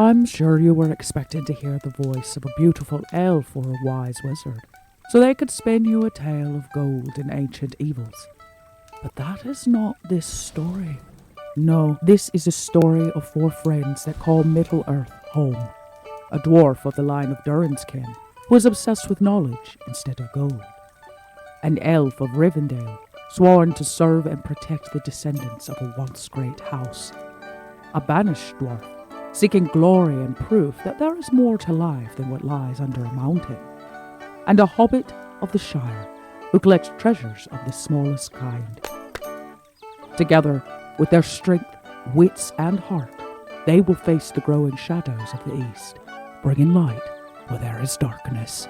I'm sure you were expecting to hear the voice of a beautiful elf or a wise wizard, so they could spin you a tale of gold and ancient evils. But that is not this story. No, this is a story of 4 friends that call Middle-earth home. A dwarf of the line of Durin's kin, who is obsessed with knowledge instead of gold. An elf of Rivendell, sworn to serve and protect the descendants of a once great house. A banished dwarf, seeking glory and proof that there is more to life than what lies under a mountain. And a hobbit of the Shire, who collects treasures of the smallest kind. Together, with their strength, wits, and heart, they will face the growing shadows of the East, bringing light where there is darkness.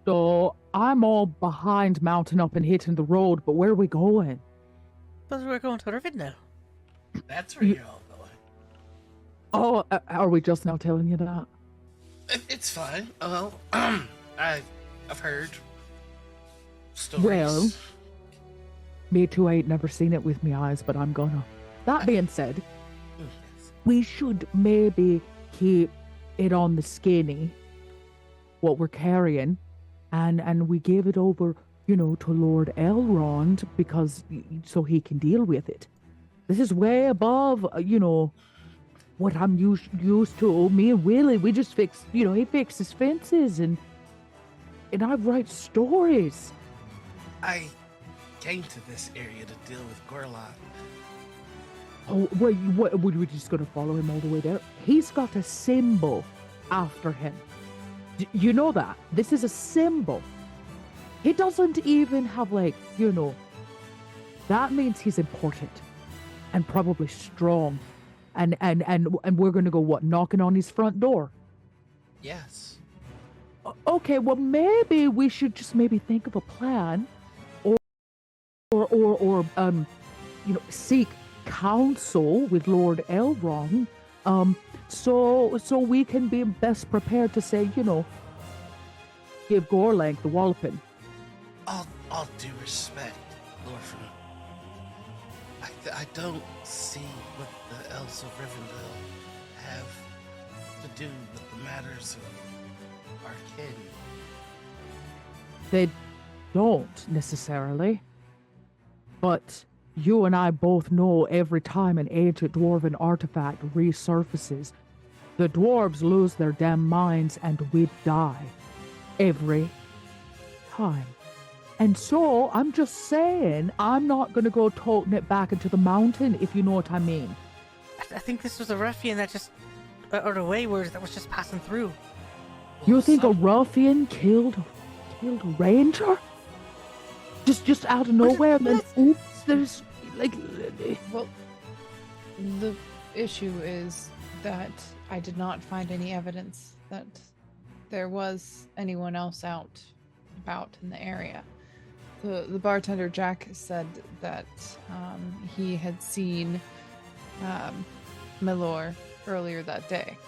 So, I'm all behind mounting up and hitting the road, but where are we going? But we're going to Rivendell. That's where you're all going. Oh, are we just now telling you that? It's fine. Well, I've heard stories. Well, me too, I ain't never seen it with me eyes, but I'm gonna. That being said, Yes. we should maybe keep it on the skinny, what we're carrying, and we give it over, to Lord Elrond, because so he can deal with it. This is way above, what I'm used to. Me and Willie, we just fix, he fixes fences, and I write stories. I came to this area to deal with Gorlot. Oh, what, we just gonna follow him all the way there? He's got a symbol after him. You know that? This is a symbol. He doesn't even have, that means he's important and probably strong. And we're gonna go, what, knocking on his front door? Yes. Okay, well, maybe we should just maybe think of a plan or seek counsel with Lord Elrond, so we can be best prepared to say, give Gorlank the walloping. All due respect, Lorfin. I don't see what the Elves of Rivendell have to do with the matters of our kin. They don't necessarily, but you and I both know every time an ancient dwarven artifact resurfaces, the dwarves lose their damn minds and we die. Every time. And so, I'm just saying, I'm not gonna go toting it back into the mountain, if you know what I mean. I think this was a ruffian that just, or a wayward that was just passing through. You think a ruffian killed a ranger? Just out of nowhere, and then oops, there's Well, the issue is that I did not find any evidence that there was anyone else out about in the area. The bartender Jack said that he had seen Milor earlier that day.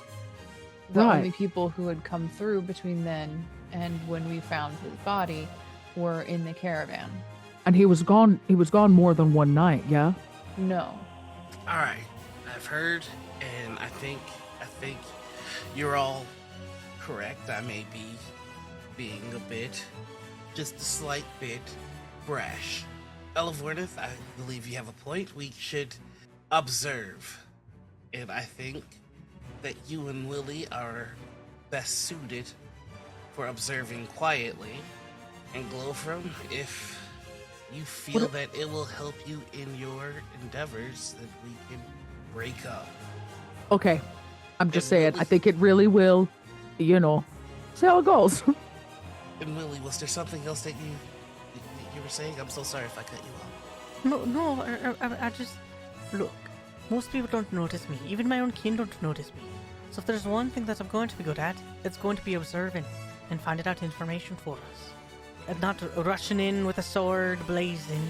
The only people who had come through between then and when we found his body were in the caravan. And he was gone more than one night, yeah? No. Alright, I've heard, and I think you're all correct. I may be being just a slight bit brash. Elvornith, I believe you have a point. We should observe. And I think that you and Willie are best suited for observing quietly. And Glowfrom, if you feel that it will help you in your endeavors, that we can break up. Okay, I'm just saying, I think it really will, see how it goes. And Willie, was there something else that you were saying? I'm so sorry if I cut you off. No, I just... Look, most people don't notice me. Even my own kin don't notice me. So if there's one thing that I'm going to be good at, it's going to be observing and finding out information for us. And not rushing in with a sword blazing.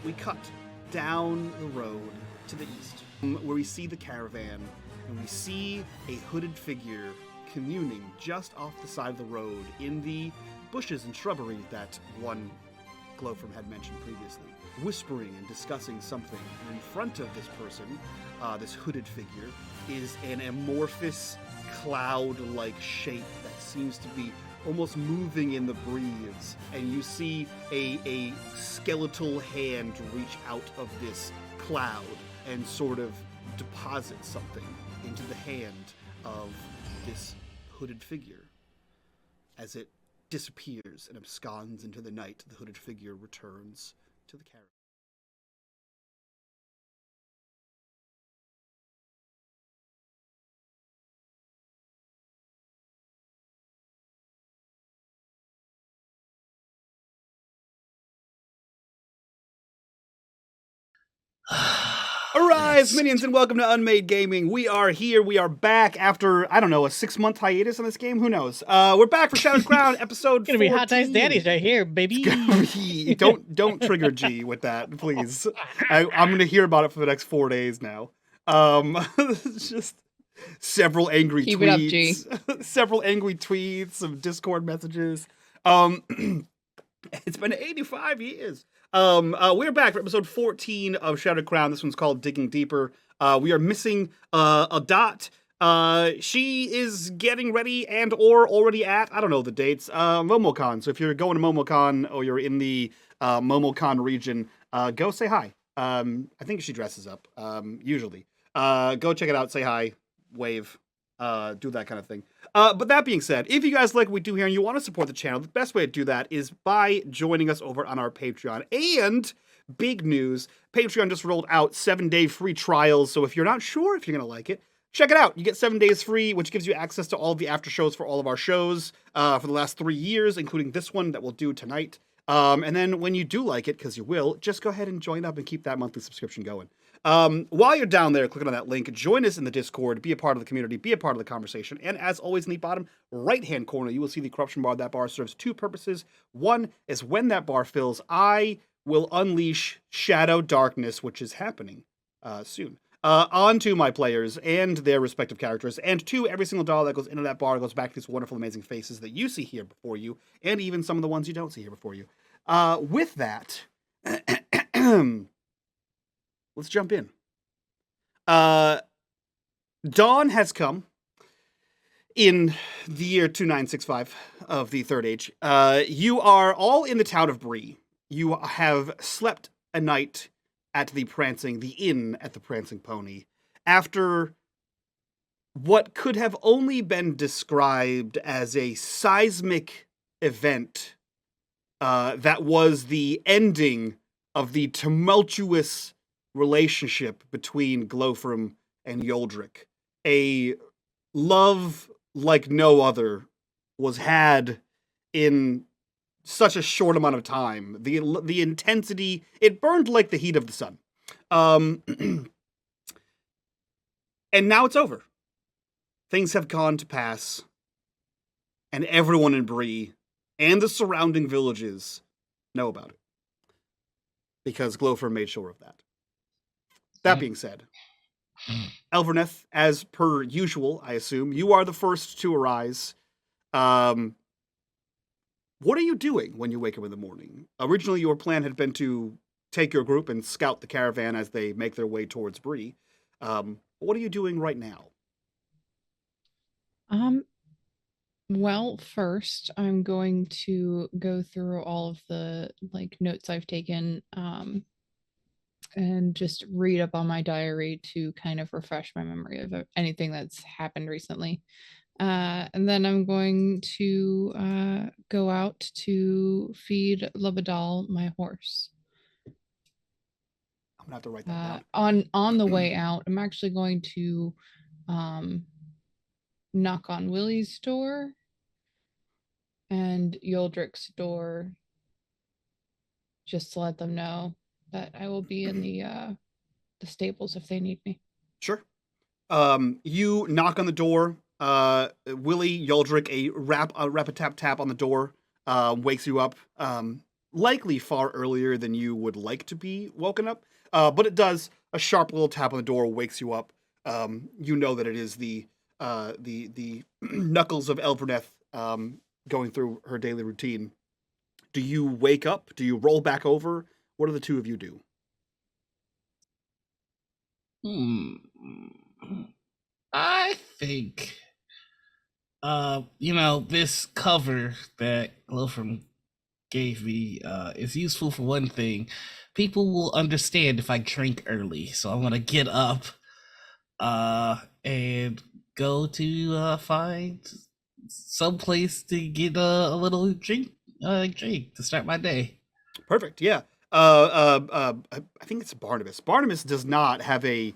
we cut down the road to the east, where we see the caravan, and we see a hooded figure communing just off the side of the road in the bushes and shrubbery that one Glowfrom had mentioned previously, whispering and discussing something. And in front of this person, this hooded figure, is an amorphous cloud-like shape that seems to be almost moving in the breeze, and you see a skeletal hand reach out of this cloud and sort of deposit something into the hand of this hooded figure. As it disappears and absconds into the night, the hooded figure returns to the caravan. Arise, minions, and welcome to unMadeGaming. We are here. We are back after, I don't know, a 6-month hiatus on this game. Who knows? We're back for Shadow's Crown, episode 14. Gonna be Hot Dice Daddies right here, baby. Don't trigger G with that, please. I'm gonna hear about it for the next 4 days now. It's just several angry Keep tweets. it up, G. Several angry tweets, some Discord messages. It's been 85 years. We're back for episode 14 of Shattered Crown. This one's called Digging Deeper. We are missing a dot. She is getting ready and or already at, I don't know the dates, MomoCon. So if you're going to MomoCon or you're in the MomoCon region, go say hi. I think she dresses up, usually. Go check it out, say hi, wave, do that kind of thing. But that being said, if you guys like what we do here and you want to support the channel, the best way to do that is by joining us over on our Patreon. And big news, Patreon just rolled out 7-day free trials. So if you're not sure if you're going to like it, check it out. You get 7 days free, which gives you access to all the after shows for all of our shows for the last 3 years, including this one that we'll do tonight. And then when you do like it, because you will, just go ahead and join up and keep that monthly subscription going. While you're down there, clicking on that link, join us in the Discord, be a part of the community, be a part of the conversation, and as always, in the bottom right-hand corner, you will see the corruption bar. That bar serves 2 purposes. One is when that bar fills, I will unleash shadow darkness, which is happening soon, onto my players and their respective characters. And 2, every single dollar that goes into that bar goes back to these wonderful, amazing faces that you see here before you, and even some of the ones you don't see here before you. With that, let's jump in. Dawn has come in the year 2965 of the Third Age. You are all in the town of Bree. You have slept a night at the inn at the Prancing Pony, after what could have only been described as a seismic event that was the ending of the tumultuous relationship between Glowfrom and Yoldrick. A love like no other was had in such a short amount of time. The intensity, it burned like the heat of the sun. And now it's over. Things have gone to pass, and everyone in Bree and the surrounding villages know about it, because Glowfrom made sure of that. That being said, Elverneth, as per usual, I assume, you are the first to arise. What are you doing when you wake up in the morning? Originally, your plan had been to take your group and scout the caravan as they make their way towards Bree. What are you doing right now? Well, first, I'm going to go through all of the notes I've taken, and just read up on my diary to kind of refresh my memory of anything that's happened recently. And then I'm going to go out to feed Labadal, my horse. I'm gonna have to write that down. On the way out, I'm actually going to knock on Willie's door and Yoldrick's door, just to let them know that I will be in the stables if they need me. Sure. You knock on the door. Willie, Yoldrick, a rap a tap on the door, wakes you up. likely far earlier than you would like to be woken up. But it does. A sharp little tap on the door wakes you up. You know that it is the Knuckles of Elverneth going through her daily routine. Do you wake up? Do you roll back over? What do the two of you do? I think, this cover that Glowfrom gave me is useful for one thing. People will understand if I drink early, so I'm gonna get up and go to find some place to get a little drink to start my day. Perfect. Yeah. I think it's Barnabas. Barnabas does not have a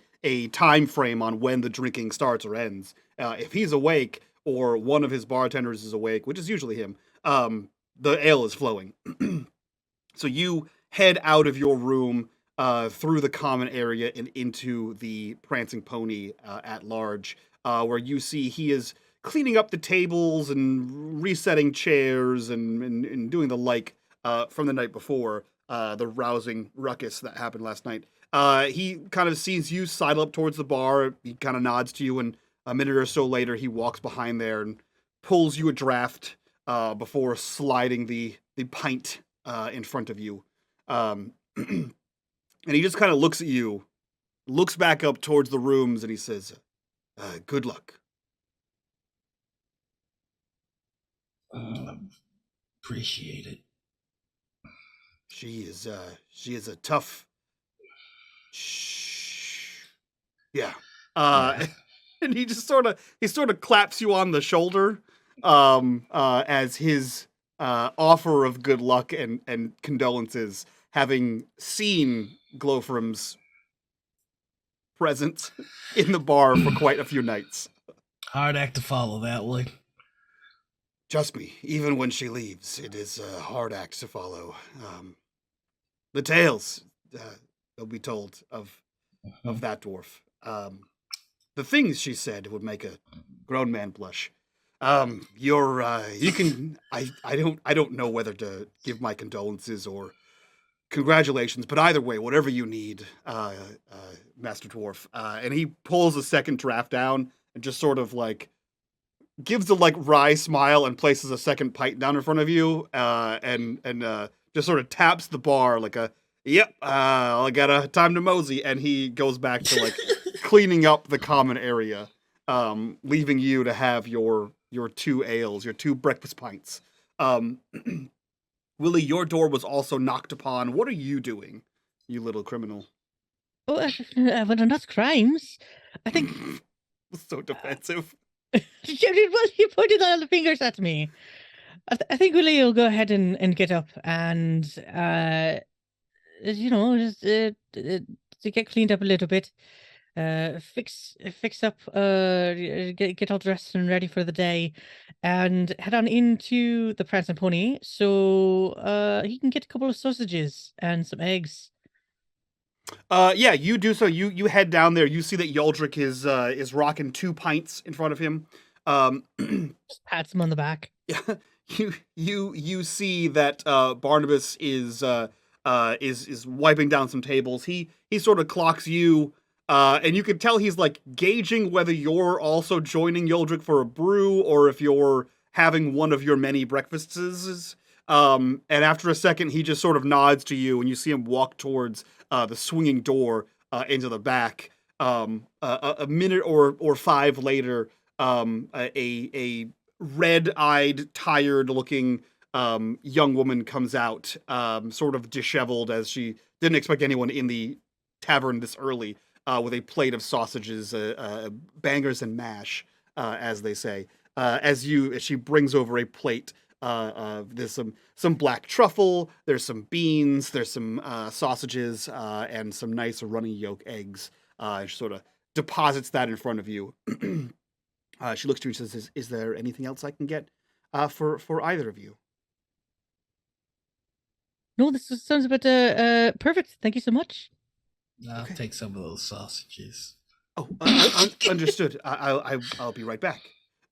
time frame on when the drinking starts or ends. If he's awake or one of his bartenders is awake, which is usually him, the ale is flowing. So you head out of your room through the common area and into the Prancing Pony at large, where you see he is cleaning up the tables and resetting chairs and doing the like from the night before, the rousing ruckus that happened last night. He kind of sees you sidle up towards the bar. He kind of nods to you, and a minute or so later, he walks behind there and pulls you a draft before sliding the pint in front of you. And he just kind of looks at you, looks back up towards the rooms, and he says, good luck. Appreciate it. She is a tough. Yeah. And he just sort of claps you on the shoulder, as his offer of good luck and condolences, having seen Glowfrom's presence in the bar for quite a few nights. Hard act to follow, that one. Trust me, even when she leaves, it is a hard act to follow. The tales they'll be told of that dwarf. The things she said would make a grown man blush. I don't know whether to give my condolences or congratulations, but either way, whatever you need, Master Dwarf. And he pulls a second draft down and just sort of like gives a like wry smile and places a second pint down in front of you, and just sort of taps the bar like a, yep, I got a time to mosey, and he goes back to like cleaning up the common area, leaving you to have your two ales, your two breakfast pints. Willie, your door was also knocked upon. What are you doing, you little criminal? Oh, well, not crimes. I think. So defensive. Well, you pointed all the fingers at me. I think Willie will go ahead and get up and, just to get cleaned up a little bit, fix up, get all dressed and ready for the day, and head on into the Prancing Pony so he can get a couple of sausages and some eggs. Yeah, you do so. You head down there. You see that Yoldrick is rocking 2 pints in front of him. Just pats him on the back. Yeah, you see that Barnabas is wiping down some tables. He sort of clocks you, and you can tell he's like gauging whether you're also joining Yoldrick for a brew or if you're having one of your many breakfasts. And after a second, he just sort of nods to you, and you see him walk towards the swinging door into the back. A minute or 5 later, a red-eyed, tired-looking young woman comes out, sort of disheveled, as she didn't expect anyone in the tavern this early, with a plate of sausages, bangers and mash, as they say. As she brings over a plate. There's some black truffle, there's some beans, there's some sausages, and some nice runny yolk eggs. She sort of deposits that in front of you. She looks to you and says, is there anything else I can get for either of you? No, this sounds about perfect. Thank you so much. I'll take some of those sausages. Oh, understood. I'll be right back.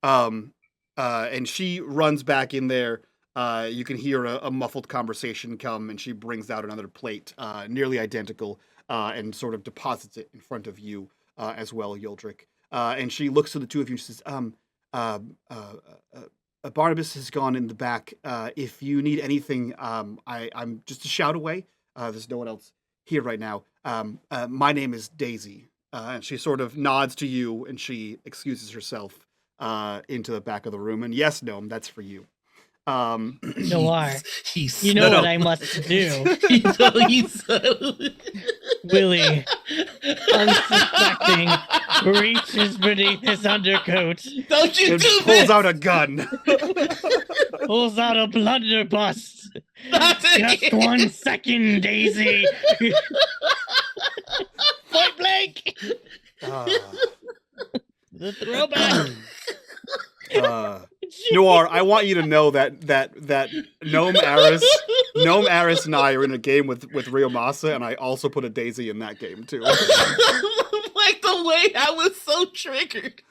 And she runs back in there, You can hear a muffled conversation come, and she brings out another plate, nearly identical, and sort of deposits it in front of you as well, Yoldrick. And she looks to the two of you and says, uh, uh, Barnabas has gone in the back. If you need anything, I'm just a shout away. There's no one else here right now. My name is Daisy. And she sort of nods to you, and she excuses herself into the back of the room. And yes, Gnome, that's for you. Noir, He's you know No, what no. I must do. he's Willie, unsuspecting, reaches beneath his undercoat, Don't you And do pulls this! out a gun. pulls out a blunderbuss. Not Just again. 1 second, Daisy. Point blank. Uh, The throwback. Noir, I want you to know that Gnome Aris and I are in a game with Ryomasa, and I also put a Daisy in that game too. Like the way I was so triggered.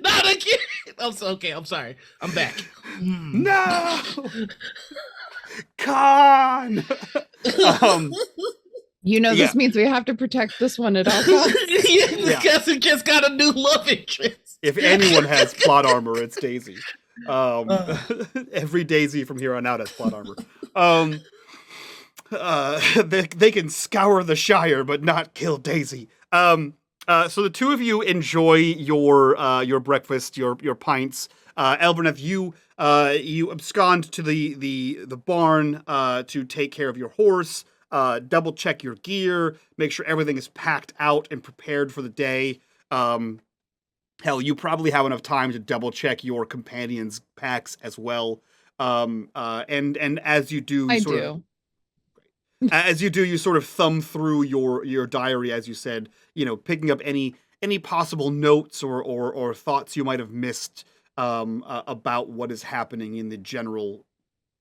Not again. I'm so okay. I'm sorry. I'm back. No, Khan. You know, Yeah. this means we have to protect this one at all costs. Yeah, because we just got a new love interest. If anyone has plot armor, it's Daisy. Every Daisy from here on out has plot armor. They can scour the Shire, but not kill Daisy. So the two of you enjoy your breakfast, your pints. Elberneth, you abscond to the barn to take care of your horse. Double check your gear, make sure everything is packed out and prepared for the day. Hell, you probably have enough time to double check your companions' packs as well. And as you do, I do. As you do, you sort of thumb through your diary, as you said, picking up any possible notes or thoughts you might have missed about what is happening in the general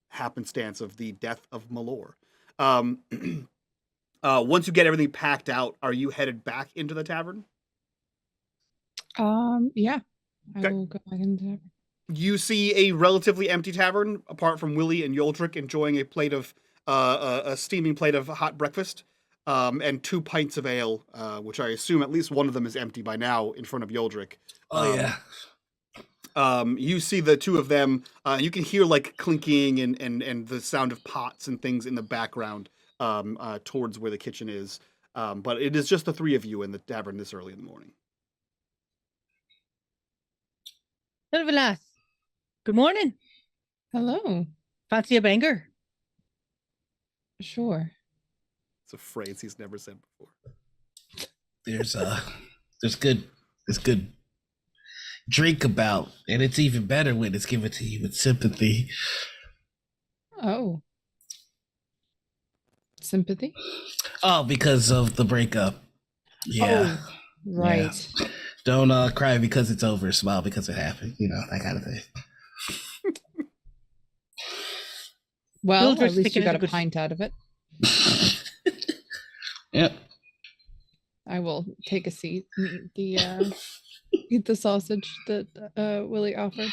happenstance of the death of Malor. Once you get everything packed out, are you headed back into the tavern? Yeah. Okay. I will go back into the tavern. You see a relatively empty tavern, apart from Willie and Yoldrick enjoying a plate of a steaming plate of hot breakfast, and 2 pints of ale, which I assume at least one of them is empty by now in front of Yoldrick. Oh yeah. You see the two of them. You can hear like clinking and the sound of pots and things in the background towards where the kitchen is. But it is just the 3 of you in the tavern this early in the morning. Vilas, good morning. Hello. Fancy a banger? Sure. It's a phrase he's never said before. There's good drink about, and it's even better when it's given to you with sympathy. Oh. Sympathy? Oh, because of the breakup. Yeah. Oh, right. Yeah. Don't cry because it's over, smile because it happened, that kind of thing. Well, Mildred's at least thinking you it's got a a good- pint out of it. Yep. I will take a seat and eat the sausage that Willie offered.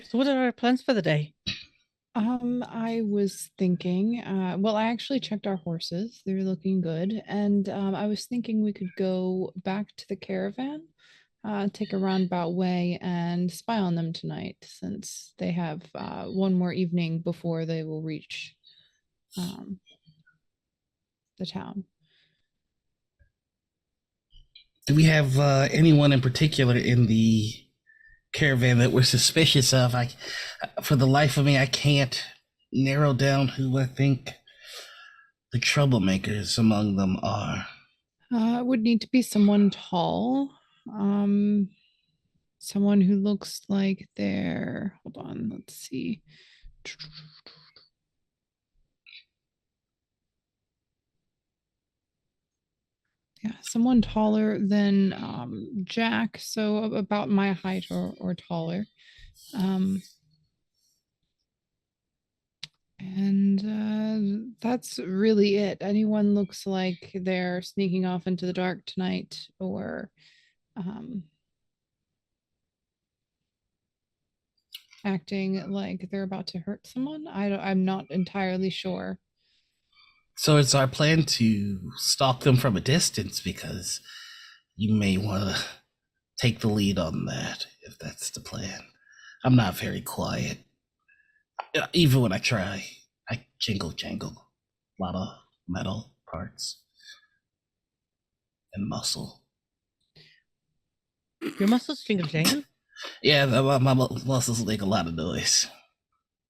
So what are our plans for the day? I was thinking, well, I actually checked our horses. They're looking good. And I was thinking we could go back to the caravan, take a roundabout way and spy on them tonight, since they have one more evening before they will reach the town. Do we have anyone in particular in the caravan that we're suspicious of? For the life of me, I can't narrow down who I think the troublemakers among them are. It would need to be someone tall, someone who looks like they're, hold on, let's see. Yeah, someone taller than Jack, so about my height or taller. And that's really it. Anyone looks like they're sneaking off into the dark tonight, or acting like they're about to hurt someone. I'm not entirely sure. So it's our plan to stalk them from a distance, because you may want to take the lead on that if that's the plan. I'm not very quiet. Even when I try, I jingle. A lot of metal parts and muscle. Your muscles jingle jangle? Yeah, my muscles make a lot of noise.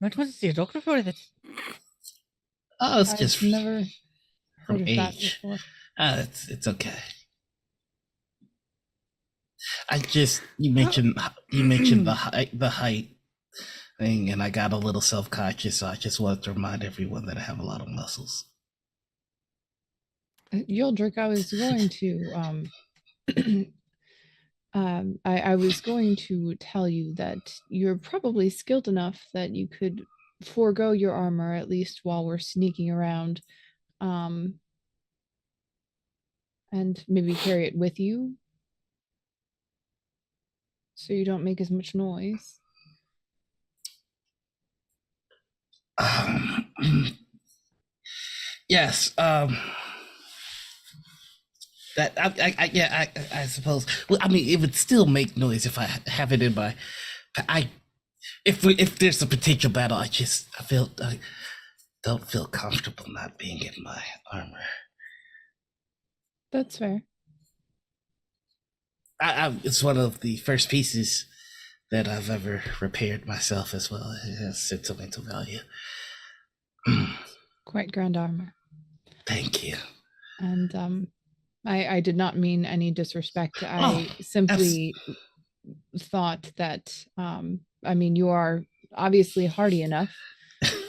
Might want to see a doctor for it. Oh, it's I've just never from heard of that age. before. It's okay. You mentioned the height thing, and I got a little self-conscious, so I just wanted to remind everyone that I have a lot of muscles. Yildrick, I was going to I was going to tell you that you're probably skilled enough that you could forego your armor at least while we're sneaking around, and maybe carry it with you so you don't make as much noise. Yes. That I suppose. Well, I mean, it would still make noise if I have it in my. If there's a potential battle, I don't feel comfortable not being in my armor. That's fair. It's one of the first pieces that I've ever repaired myself as well. It has sentimental value. Quite grand armor. Thank you. And I did not mean any disrespect. I simply thought that I mean, you are obviously hardy enough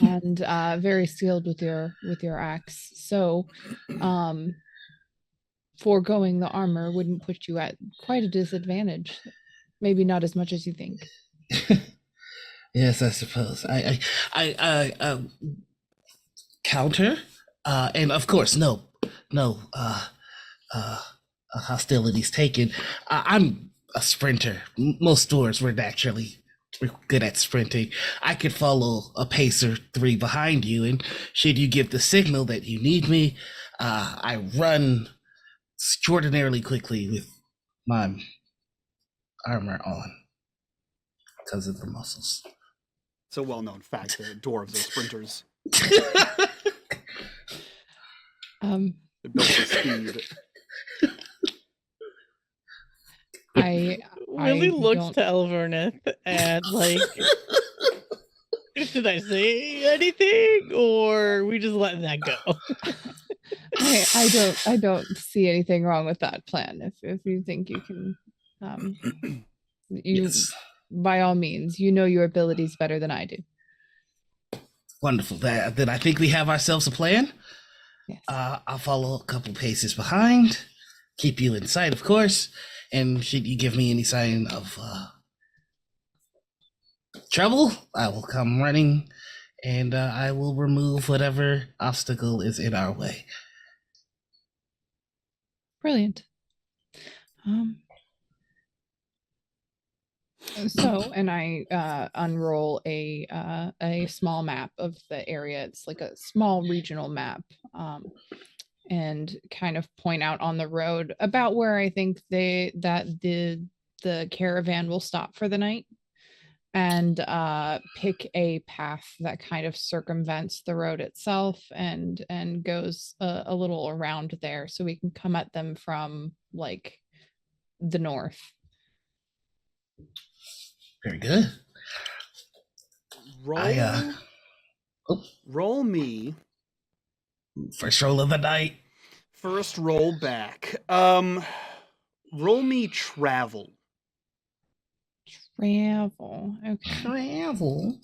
and very skilled with your axe. So foregoing the armor wouldn't put you at quite a disadvantage. Maybe not as much as you think. Yes, I suppose. I counter, and of course, no hostilities taken. I'm a sprinter. Most dwarves we're good at sprinting. I could follow a pace or 3 behind you, and should you give the signal that you need me, I run extraordinarily quickly with my armor on because of the muscles. It's a well-known fact that dwarves are sprinters. They're built for speed. Willie looks to Elverneth and like, should I say anything, or are we just letting that go? I don't see anything wrong with that plan. If you think you can, Yes. by all means, you know your abilities better than I do. Wonderful. Then I think we have ourselves a plan. Yes. I'll follow a couple paces behind, keep you in sight, of course. And should you give me any sign of trouble, I will come running, and I will remove whatever obstacle is in our way. Brilliant. So, and I unroll a small map of the area. It's like a small regional map, and kind of point out on the road about where I think the caravan will stop for the night, and pick a path that kind of circumvents the road itself and goes a little around there, so we can come at them from like the north. Very good. Roll me. First roll of the night. First roll back. Roll me travel. Travel. Okay. Travel.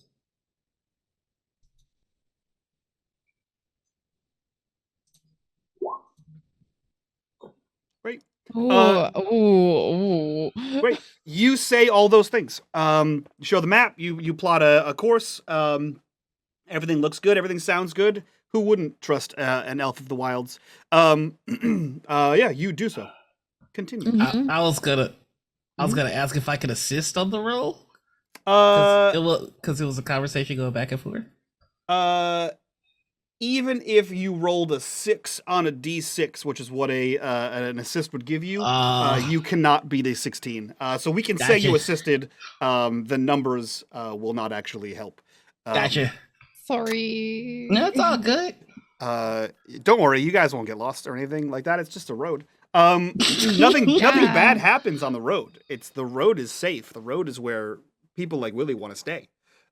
Great. Great. You say all those things. You show the map. You plot a course. Everything looks good. Everything sounds good. Who wouldn't trust an elf of the wilds? Yeah, you do so. Continue. I was gonna ask if I could assist on the roll. Uh, Because it was a conversation going back and forth. Even if you rolled a 6 on a d6, which is what an assist would give you, you cannot beat a 16. So we can say you Gotcha. assisted. The numbers will not actually help. Gotcha. Sorry. No, it's all good. Don't worry, you guys won't get lost or anything like that. It's just a road. Nothing bad happens on the road. The road is safe. The road is where people like Willie want to stay.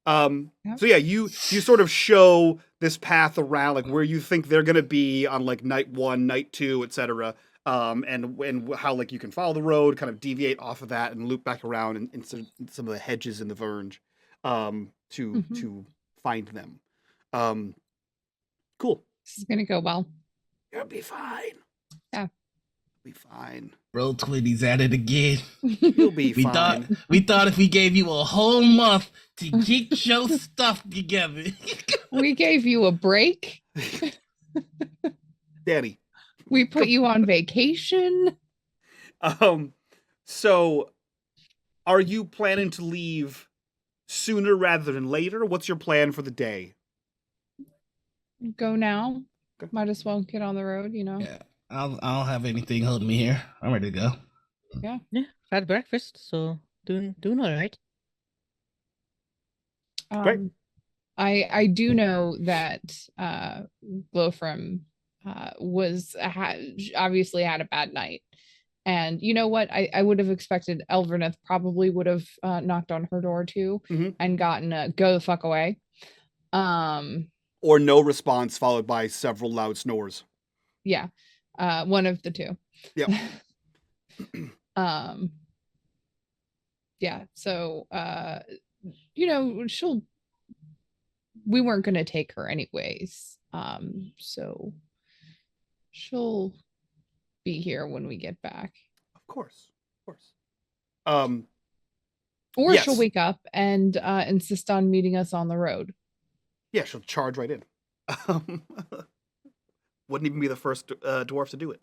So yeah, you sort of show this path around, like where you think they're gonna be on like night 1, night 2, etc. And how like you can follow the road, kind of deviate off of that, and loop back around into some of the hedges in the Verge, to find them. Cool. This is gonna go well. You'll be fine. Yeah. Be fine. Roll 20s at it again. You'll be We fine. thought if we gave you a whole month to get your stuff together. We gave you a break. Danny. We put you on vacation. So are you planning to leave sooner rather than later? What's your plan for the day? Go now. Okay. Might as well get on the road, you know. Yeah, I don't have anything holding me here. I'm ready to go. Yeah, had breakfast, so doing all right. Great. I do know that Glowfram obviously had a bad night, and you know what? I would have expected Elverneth probably would have knocked on her door too and gotten a go the fuck away. Or no response followed by several loud snores. Yeah, one of the two. Yep. Yeah. So you know, we weren't going to take her anyways. So she'll be here when we get back. Of course. Or yes. she'll wake up and insist on meeting us on the road. Yeah, she'll charge right in. Wouldn't even be the first dwarf to do it.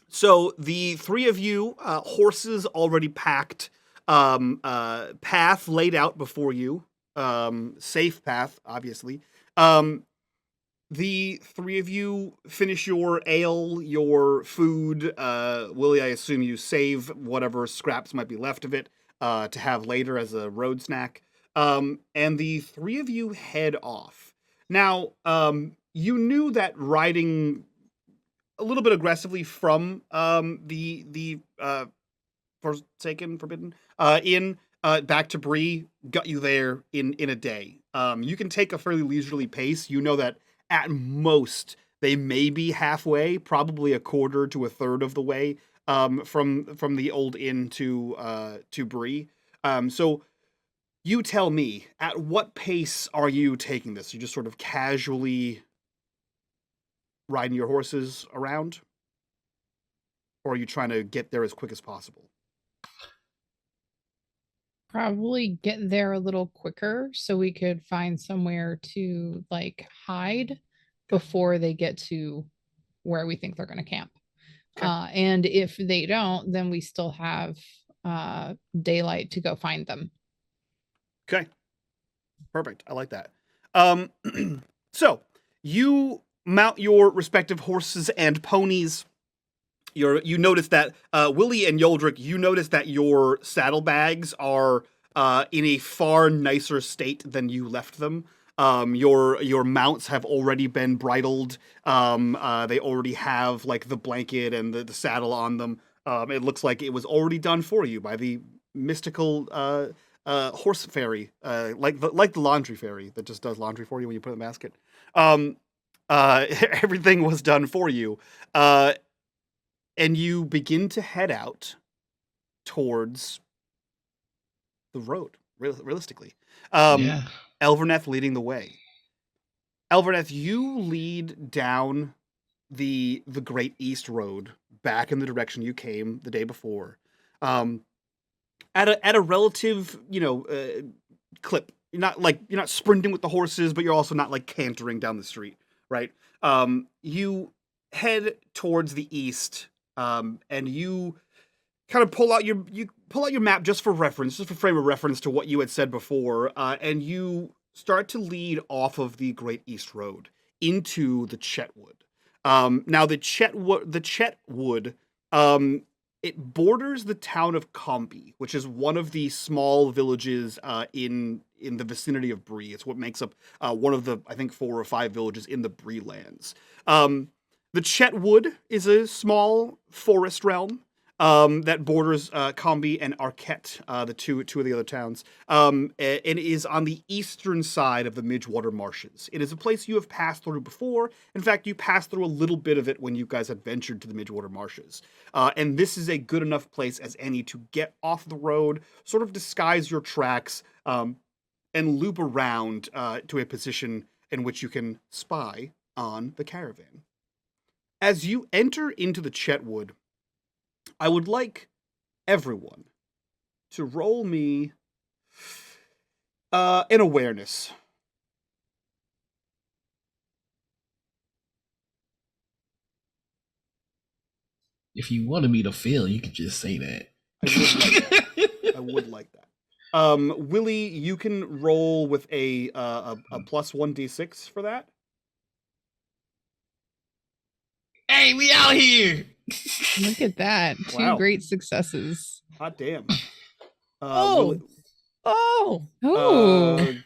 So the three of you, horses already packed, path laid out before you, safe path, obviously. The three of you finish your ale, your food. Willie, I assume you save whatever scraps might be left of it to have later as a road snack. And the three of you head off. Now, you knew that riding a little bit aggressively from the Forbidden Inn back to Bree got you there in a day. You can take a fairly leisurely pace. You know that at most they may be halfway, probably a quarter to a third of the way from the old inn to Bree. So you tell me, at what pace are you taking this? You just sort of casually riding your horses around? Or are you trying to get there as quick as possible? Probably get there a little quicker so we could find somewhere to like hide before they get to where we think they're going to camp. Okay. And if they don't, then we still have daylight to go find them. Okay. Perfect. I like that. So you mount your respective horses and ponies. You notice that Willie and Yoldrick, you notice that your saddlebags are in a far nicer state than you left them. Your mounts have already been bridled. They already have like the blanket and the saddle on them. It looks like it was already done for you by the mystical horse fairy, like the laundry fairy that just does laundry for you when you put it in the basket. Everything was done for you. And you begin to head out towards the road, realistically. Yeah. Elverneth leading the way. Elverneth, you lead down the Great East Road back in the direction you came the day before. At a relative, clip. You're not sprinting with the horses, but you're also not like cantering down the street, right? You head towards the east, and you kind of pull out your map just for reference, just for frame of reference to what you had said before, and you start to lead off of the Great East Road into the Chetwood. Now the Chetwood, it borders the town of Combi, which is one of the small villages in the vicinity of Bree. It's what makes up one of the, I think, 4 or 5 villages in the Bree lands. The Chetwood is a small forest realm that borders Combi and Arquette, the two of the other towns, and is on the eastern side of the Midgewater Marshes. It is a place you have passed through before. In fact, you passed through a little bit of it when you guys had ventured to the Midgewater Marshes. And this is a good enough place as any to get off the road, sort of disguise your tracks, and loop around to a position in which you can spy on the caravan. As you enter into the Chetwood, I would like everyone to roll me an awareness. If you wanted me to fail, you could just say that. I would like that. Willie, you can roll with a plus 1d6 for that. Hey, we out here! Look at that. Wow. 2 great successes. Hot damn. Oh.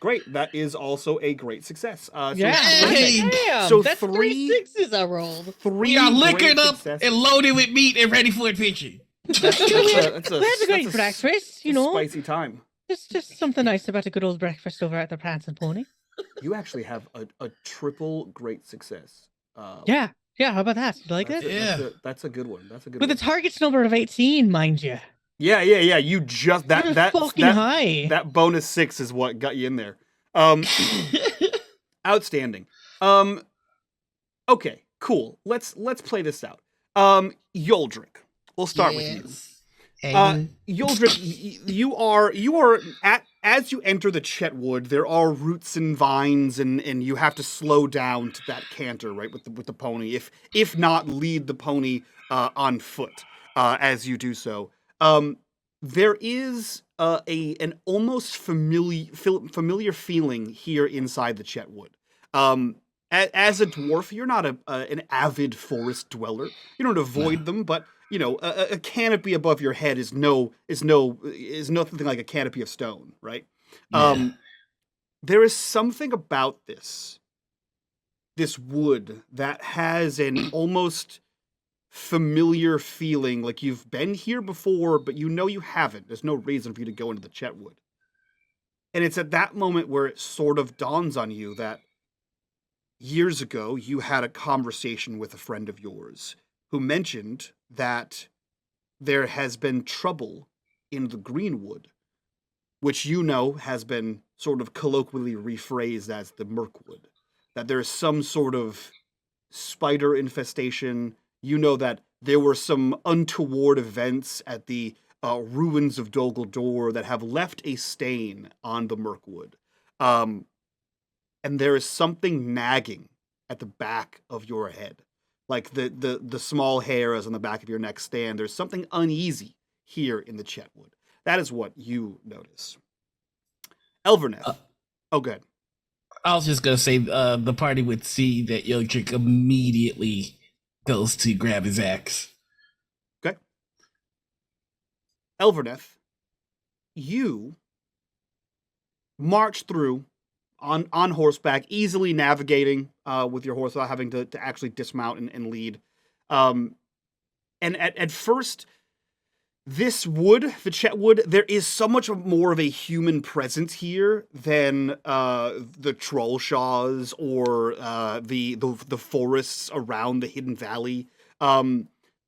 Great. That is also a great success. Yeah. Hey, Damn. so That's 3 6s I rolled. 3 We are liquored great up successes. and loaded with meat and ready for adventure. That's We had a great that's breakfast, you a know. spicy time. Just something nice about a good old breakfast over at the Prancing Pony. You actually have a triple great success. Yeah. Yeah, how about that? You like That's it? that's a good one. That's a good With one. a target's number of 18, mind you. Yeah. You just that fucking high. that bonus 6 is what got you in there. Outstanding. Okay, cool. Let's play this out. Yoldrick, we'll start with you. Yoldrick, you are as you enter the Chetwood, there are roots and vines, and you have to slow down to that canter, right, with the pony. If not, lead the pony on foot as you do so. There is an almost familiar feeling here inside the Chetwood. As a dwarf, you're not an avid forest dweller. You don't avoid them, but you know a canopy above your head is nothing like a canopy of stone, right? Yeah. There is something about this wood that has an almost familiar feeling, like you've been here before, but you know you haven't. There's no reason for you to go into the Chetwood. And it's at that moment where it sort of dawns on you that years ago you had a conversation with a friend of yours who mentioned that there has been trouble in the Greenwood, which you know has been sort of colloquially rephrased as the Mirkwood. That there is some sort of spider infestation. You know that there were some untoward events at the ruins of Dol Guldur that have left a stain on the Mirkwood. And there is something nagging at the back of your head. Like the small hairs on the back of your neck stand. There's something uneasy here in the Chetwood. That is what you notice. Elverneth. Oh, good. I was just gonna say the party would see that Yodrick immediately goes to grab his axe. Okay. Elverneth, you march through on horseback, easily navigating with your horse without having to actually dismount and lead. And at first, this wood, the Chetwood, there is so much more of a human presence here than the Trollshaws or the forests around the Hidden Valley.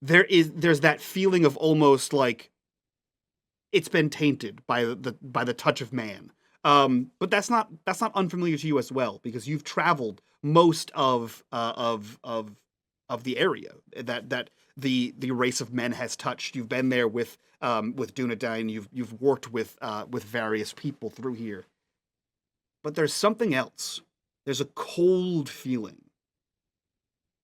There's that feeling of almost like it's been tainted by the touch of man. But that's not unfamiliar to you as well, because you've traveled most of the area that the race of men has touched. You've been there with Dunedain. You've worked with various people through here. But there's something else. There's a cold feeling.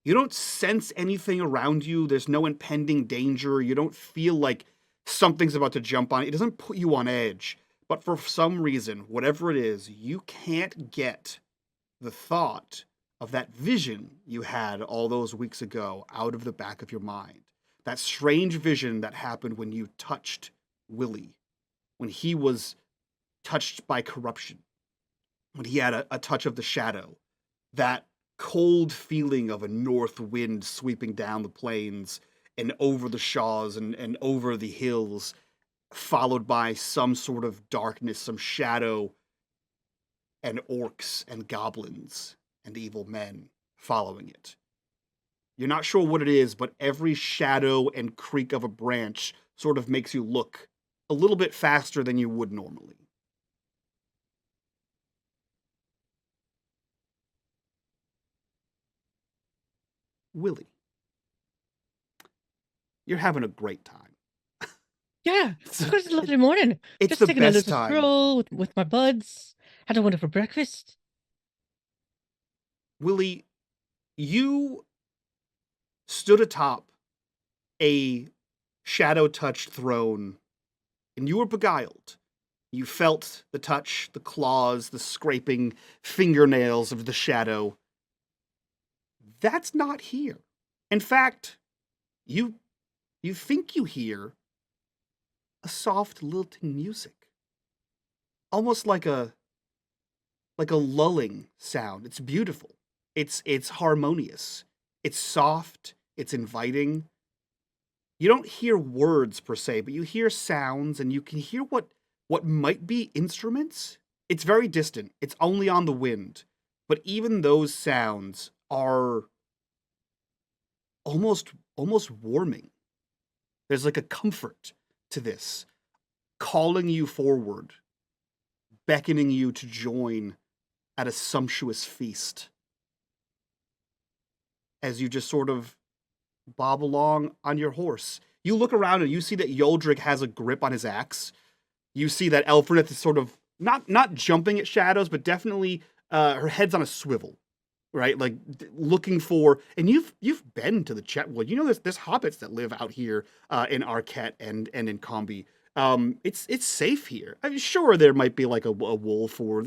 You don't sense anything around you. There's no impending danger. You don't feel like something's about to jump on it. It doesn't put you on edge, but for some reason, whatever it is, you can't get the thought of that vision you had all those weeks ago out of the back of your mind. That strange vision that happened when you touched Willie, when he was touched by corruption, when he had a touch of the shadow, that cold feeling of a north wind sweeping down the plains and over the shaws and over the hills, followed by some sort of darkness, some shadow, and orcs and goblins and evil men following it. You're not sure what it is, but every shadow and creak of a branch sort of makes you look a little bit faster than you would normally. Willie, you're having a great time. Yeah, of course, it's a lovely morning. It's Just the taking a best little time. stroll with my buds. Had a wonderful breakfast. Willie, you stood atop a shadow-touched throne, and you were beguiled. You felt the touch, the claws, the scraping fingernails of the shadow. That's not here. In fact, you think you hear a soft lilting music. Almost like a lulling sound. It's beautiful. It's harmonious. It's soft, it's inviting. You don't hear words per se, but you hear sounds and you can hear what might be instruments. It's very distant. It's only on the wind. But even those sounds are almost warming. There's like a comfort to this, calling you forward, beckoning you to join at a sumptuous feast. As you just sort of bob along on your horse. You look around and you see that Yoldrick has a grip on his axe. You see that Elfrith is sort of not jumping at shadows, but definitely her head's on a swivel, right? Like looking for. And you've been to the Chetwood. You know there's hobbits that live out here in Arquette and in Combi. It's safe here. I mean, sure, there might be like a wolf, or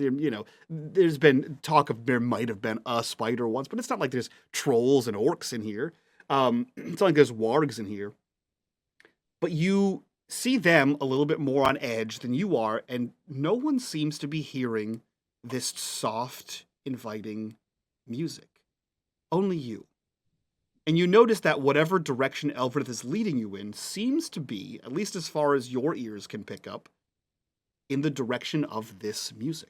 there's been talk of there might have been a spider once, but it's not like there's trolls and orcs in here. It's not like there's wargs in here. But you see them a little bit more on edge than you are, and no one seems to be hearing this soft, inviting music. Only you. And you notice that whatever direction Elfrith is leading you in seems to be, at least as far as your ears can pick up, in the direction of this music.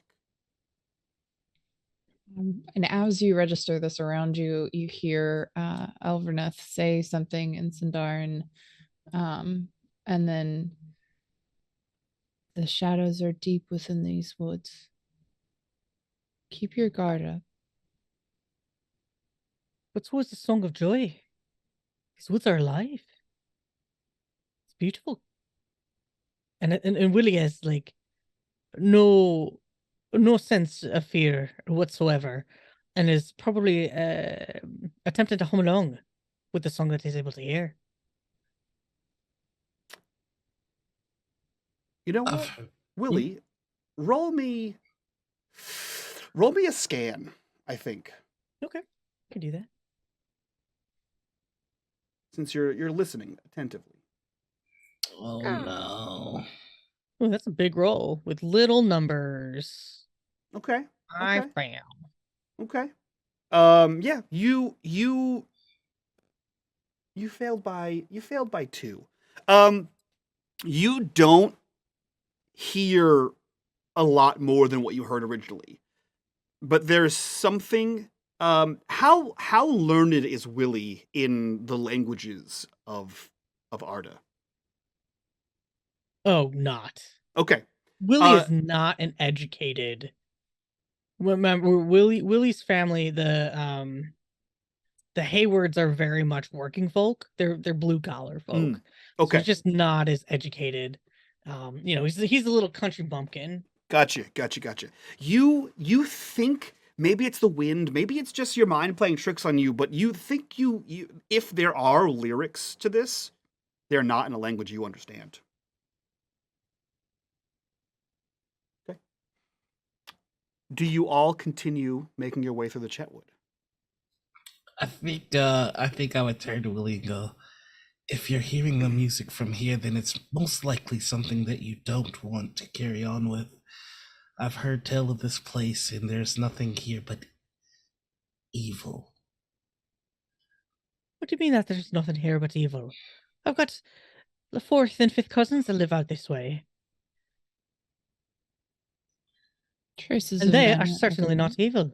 And as you register this around you, you hear Elverneth say something in Sindarin, and then the shadows are deep within these woods. Keep your guard up. But so is the song of joy. These woods are alive. It's beautiful. And Willie has like no sense of fear whatsoever, and is probably attempting to hum along with the song that he's able to hear. You know what, Willie? Roll me a scan, I think. Okay, I can do that. Since you're listening attentively. Oh no. Oh, that's a big roll with little numbers. Okay. I Okay. found. Okay. Yeah, you failed by 2. You don't hear a lot more than what you heard originally. But there's something how learned is Willie in the languages of Arda? Oh, not. Okay. Willie is not an educated. Remember, Willie's family, the Haywards are very much working folk. They're blue collar folk. Okay. So he's just not as educated. He's a little country bumpkin. Gotcha. You think maybe it's the wind, maybe it's just your mind playing tricks on you, but you think you if there are lyrics to this, they're not in a language you understand. do you all continue making your way through the Chetwood? I think I would turn to Willie and go, if you're hearing the music from here, then it's most likely something that you don't want to carry on with. I've heard tell of this place, and there's nothing here but evil. What do you mean that there's nothing here but evil? I've got the 4th and 5th cousins that live out this way, Traces and of they men are certainly everywhere. not evil.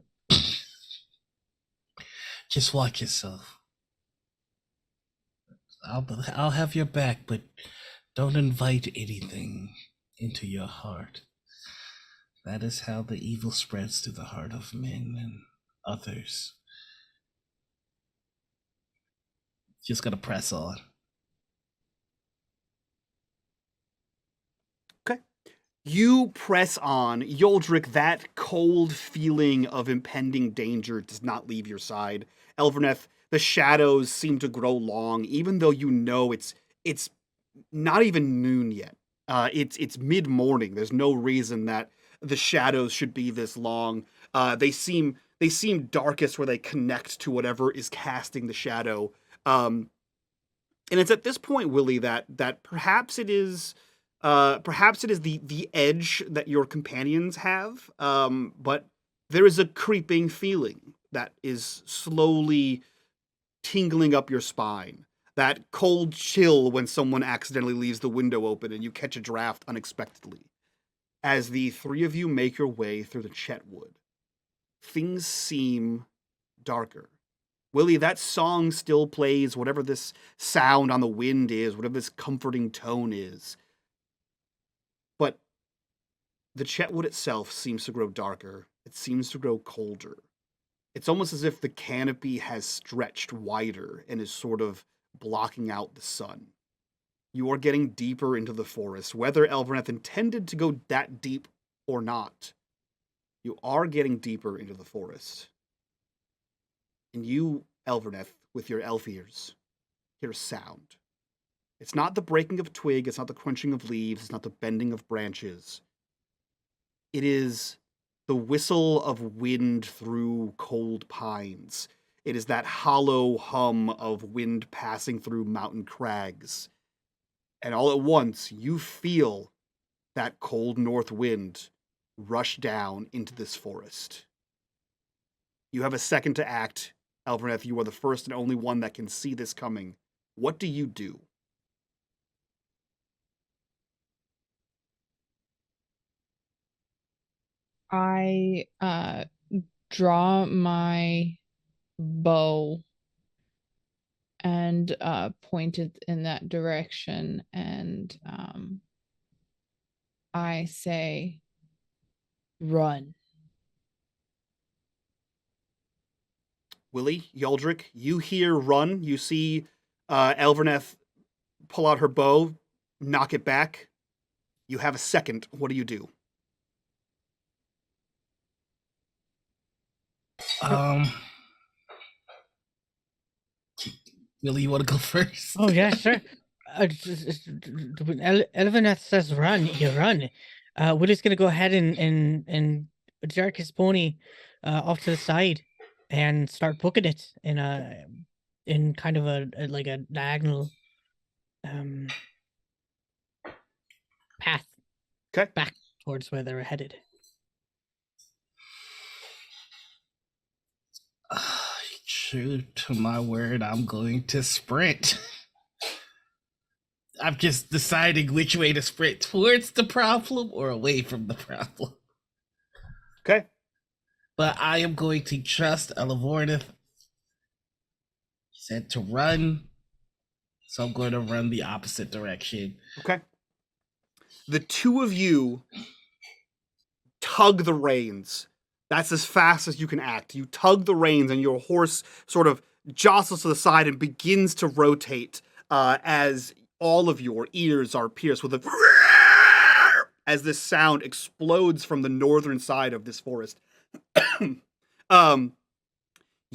Just watch yourself. I'll have your back, but don't invite anything into your heart. That is how the evil spreads to the heart of men and others. Just gotta press on. Okay. You press on. Yoldrick, that cold feeling of impending danger does not leave your side. Elverneth, the shadows seem to grow long, even though you know it's not even noon yet. It's mid-morning. There's no reason that the shadows should be this long. They seem darkest where they connect to whatever is casting the shadow. And it's at this point, Willie, that perhaps it is the edge that your companions have, but there is a creeping feeling that is slowly tingling up your spine. That cold chill when someone accidentally leaves the window open and you catch a draft unexpectedly. As the three of you make your way through the Chetwood, things seem darker. Willie, that song still plays, whatever this sound on the wind is, whatever this comforting tone is. But the Chetwood itself seems to grow darker. It seems to grow colder. It's almost as if the canopy has stretched wider and is sort of blocking out the sun. You are getting deeper into the forest, whether Elverneth intended to go that deep or not. You are getting deeper into the forest. And you, Elverneth, with your elf ears, hear a sound. It's not the breaking of a twig, it's not the crunching of leaves, it's not the bending of branches. It is the whistle of wind through cold pines. It is that hollow hum of wind passing through mountain crags. And all at once, you feel that cold north wind rush down into this forest. You have a second to act. Elverneth, you are the first and only one that can see this coming. What do you do? I draw my bow and point it in that direction, and I say, run. Willie, Yoldrick, you hear run. You see Elverneth pull out her bow, knock it back. You have a second. What do you do? Willie, you want to go first? Oh yeah, sure. When Elveneth says run, you run. Willie's gonna go ahead and jerk his pony off to the side and start booking it in kind of a like a diagonal path. Okay. Back towards where they're headed. True to my word, I'm going to sprint. I'm just deciding which way to sprint, towards the problem or away from the problem. Okay. But I am going to trust Alavornith. He said to run, so I'm going to run the opposite direction. Okay. The two of you tug the reins. That's as fast as you can act. You tug the reins and your horse sort of jostles to the side and begins to rotate as all of your ears are pierced with a as this sound explodes from the northern side of this forest.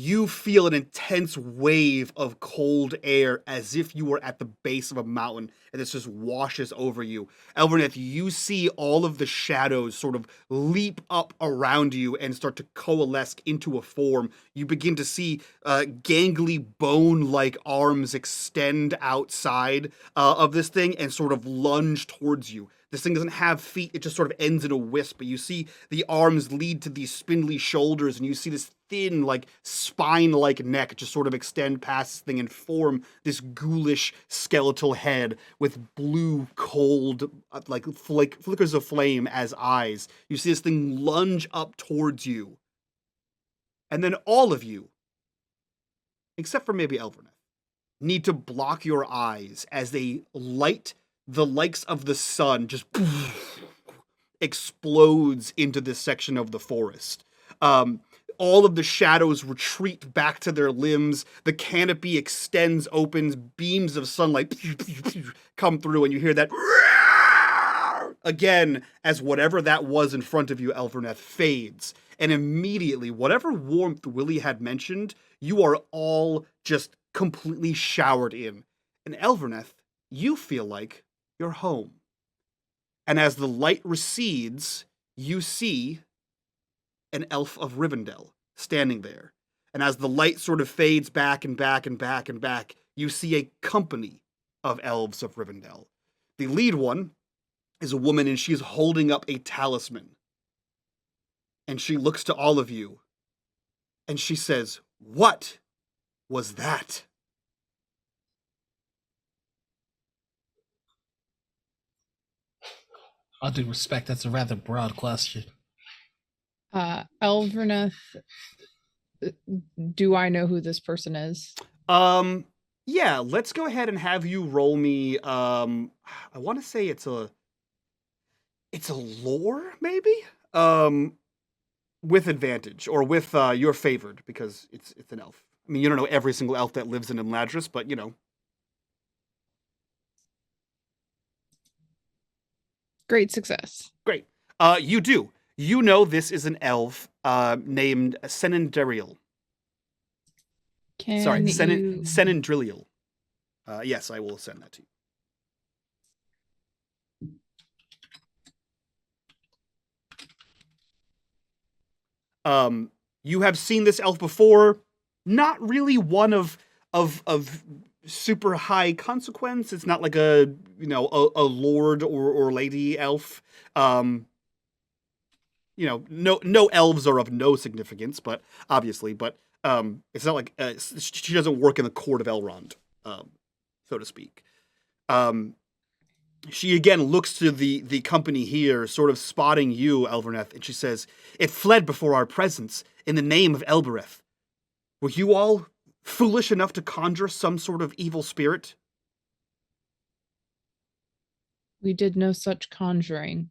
you feel an intense wave of cold air as if you were at the base of a mountain, and this just washes over you. Elverneth, you see all of the shadows sort of leap up around you and start to coalesce into a form. You begin to see gangly bone-like arms extend outside of this thing and sort of lunge towards you. This thing doesn't have feet, it just sort of ends in a wisp, but you see the arms lead to these spindly shoulders, and you see this thin, like, spine-like neck just sort of extend past this thing and form this ghoulish skeletal head with blue, cold, like flickers of flame as eyes. You see this thing lunge up towards you. And then all of you, except for maybe Elverneth, need to block your eyes as they light the likes of the sun just explodes into this section of the forest. All of the shadows retreat back to their limbs. The canopy extends, opens, beams of sunlight come through, and you hear that again as whatever that was in front of you, Elverneth, fades. And immediately, whatever warmth Willie had mentioned, you are all just completely showered in. And Elverneth, you feel like you're home. And as the light recedes, you see an elf of Rivendell standing there. And as the light sort of fades back and back and back and back, you see a company of elves of Rivendell. The lead one is a woman, and she's holding up a talisman. And she looks to all of you, and she says, "What was that?" All due respect, that's a rather broad question. Elverneth, do I know who this person is? Yeah, let's go ahead and have you roll me, I want to say it's a lore, maybe? With advantage, or with, your favored, because it's an elf. I mean, you don't know every single elf that lives in Imladris, but, you know. Great success. Great. You do. You know this is an elf, named Senendrilial. Sorry, Senendrilial. Yes, I will send that to you. You have seen this elf before. Not really one of super high consequence. It's not like a lord or lady elf. No elves are of no significance, but obviously, it's not like she doesn't work in the court of Elrond, so to speak. She again looks to the company here, sort of spotting you, Elverneth, and she says, "It fled before our presence in the name of Elbereth. Were you all foolish enough to conjure some sort of evil spirit?" We did no such conjuring.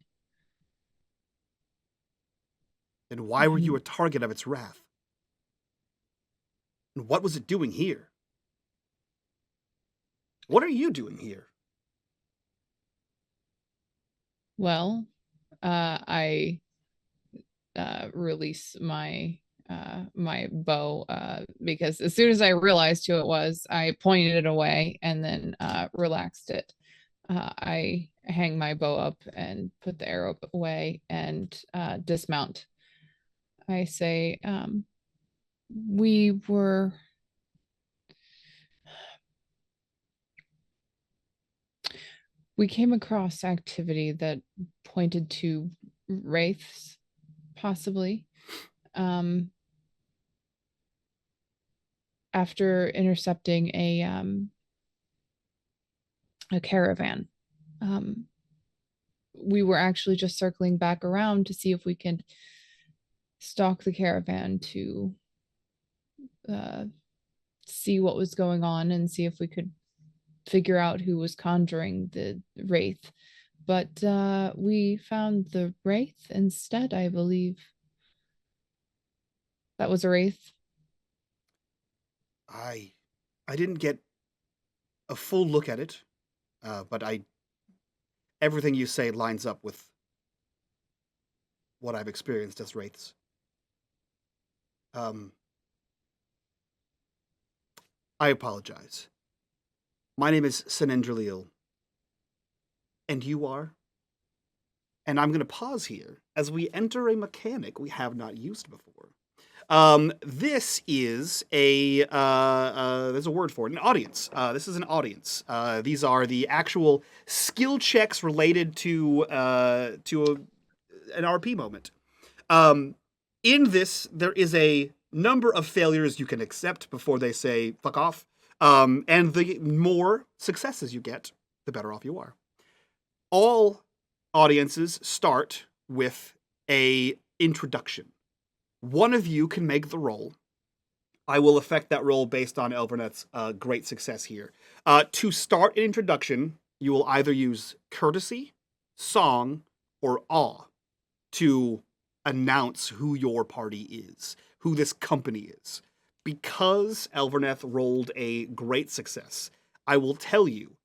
Then why were you a target of its wrath? And what was it doing here? What are you doing here? Well, I release my my bow because as soon as I realized who it was, I pointed it away and then relaxed it. I hang my bow up and put the arrow away and dismount. I say, we came across activity that pointed to wraiths, possibly. After intercepting a caravan, we were actually just circling back around to see if we could stalk the caravan to see what was going on and see if we could figure out who was conjuring the wraith. But we found the wraith instead, I believe. That was a wraith. I didn't get a full look at it, but everything you say lines up with what I've experienced as wraiths. I apologize. My name is Sinendriliel. And you are? And I'm going to pause here as we enter a mechanic we have not used before. This is there's a word for it, an audience. This is an audience. These are the actual skill checks related to an RP moment. In this, there is a number of failures you can accept before they say, fuck off. And the more successes you get, the better off you are. All audiences start with a introduction. One of you can make the roll. I will affect that roll based on Elverneth's great success here. To start an introduction, you will either use courtesy, song, or awe to announce who your party is, who this company is. Because Elverneth rolled a great success, I will tell you,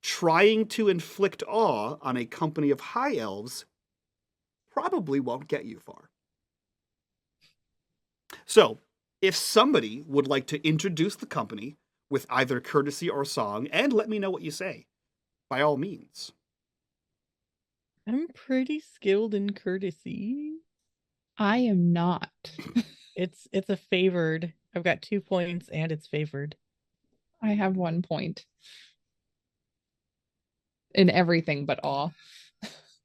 trying to inflict awe on a company of high elves probably won't get you far. So, if somebody would like to introduce the company with either courtesy or song, and let me know what you say, by all means. I'm pretty skilled in courtesy. I am not. It's a favored. I've got 2 points and it's favored. I have 1 point. In everything but awe.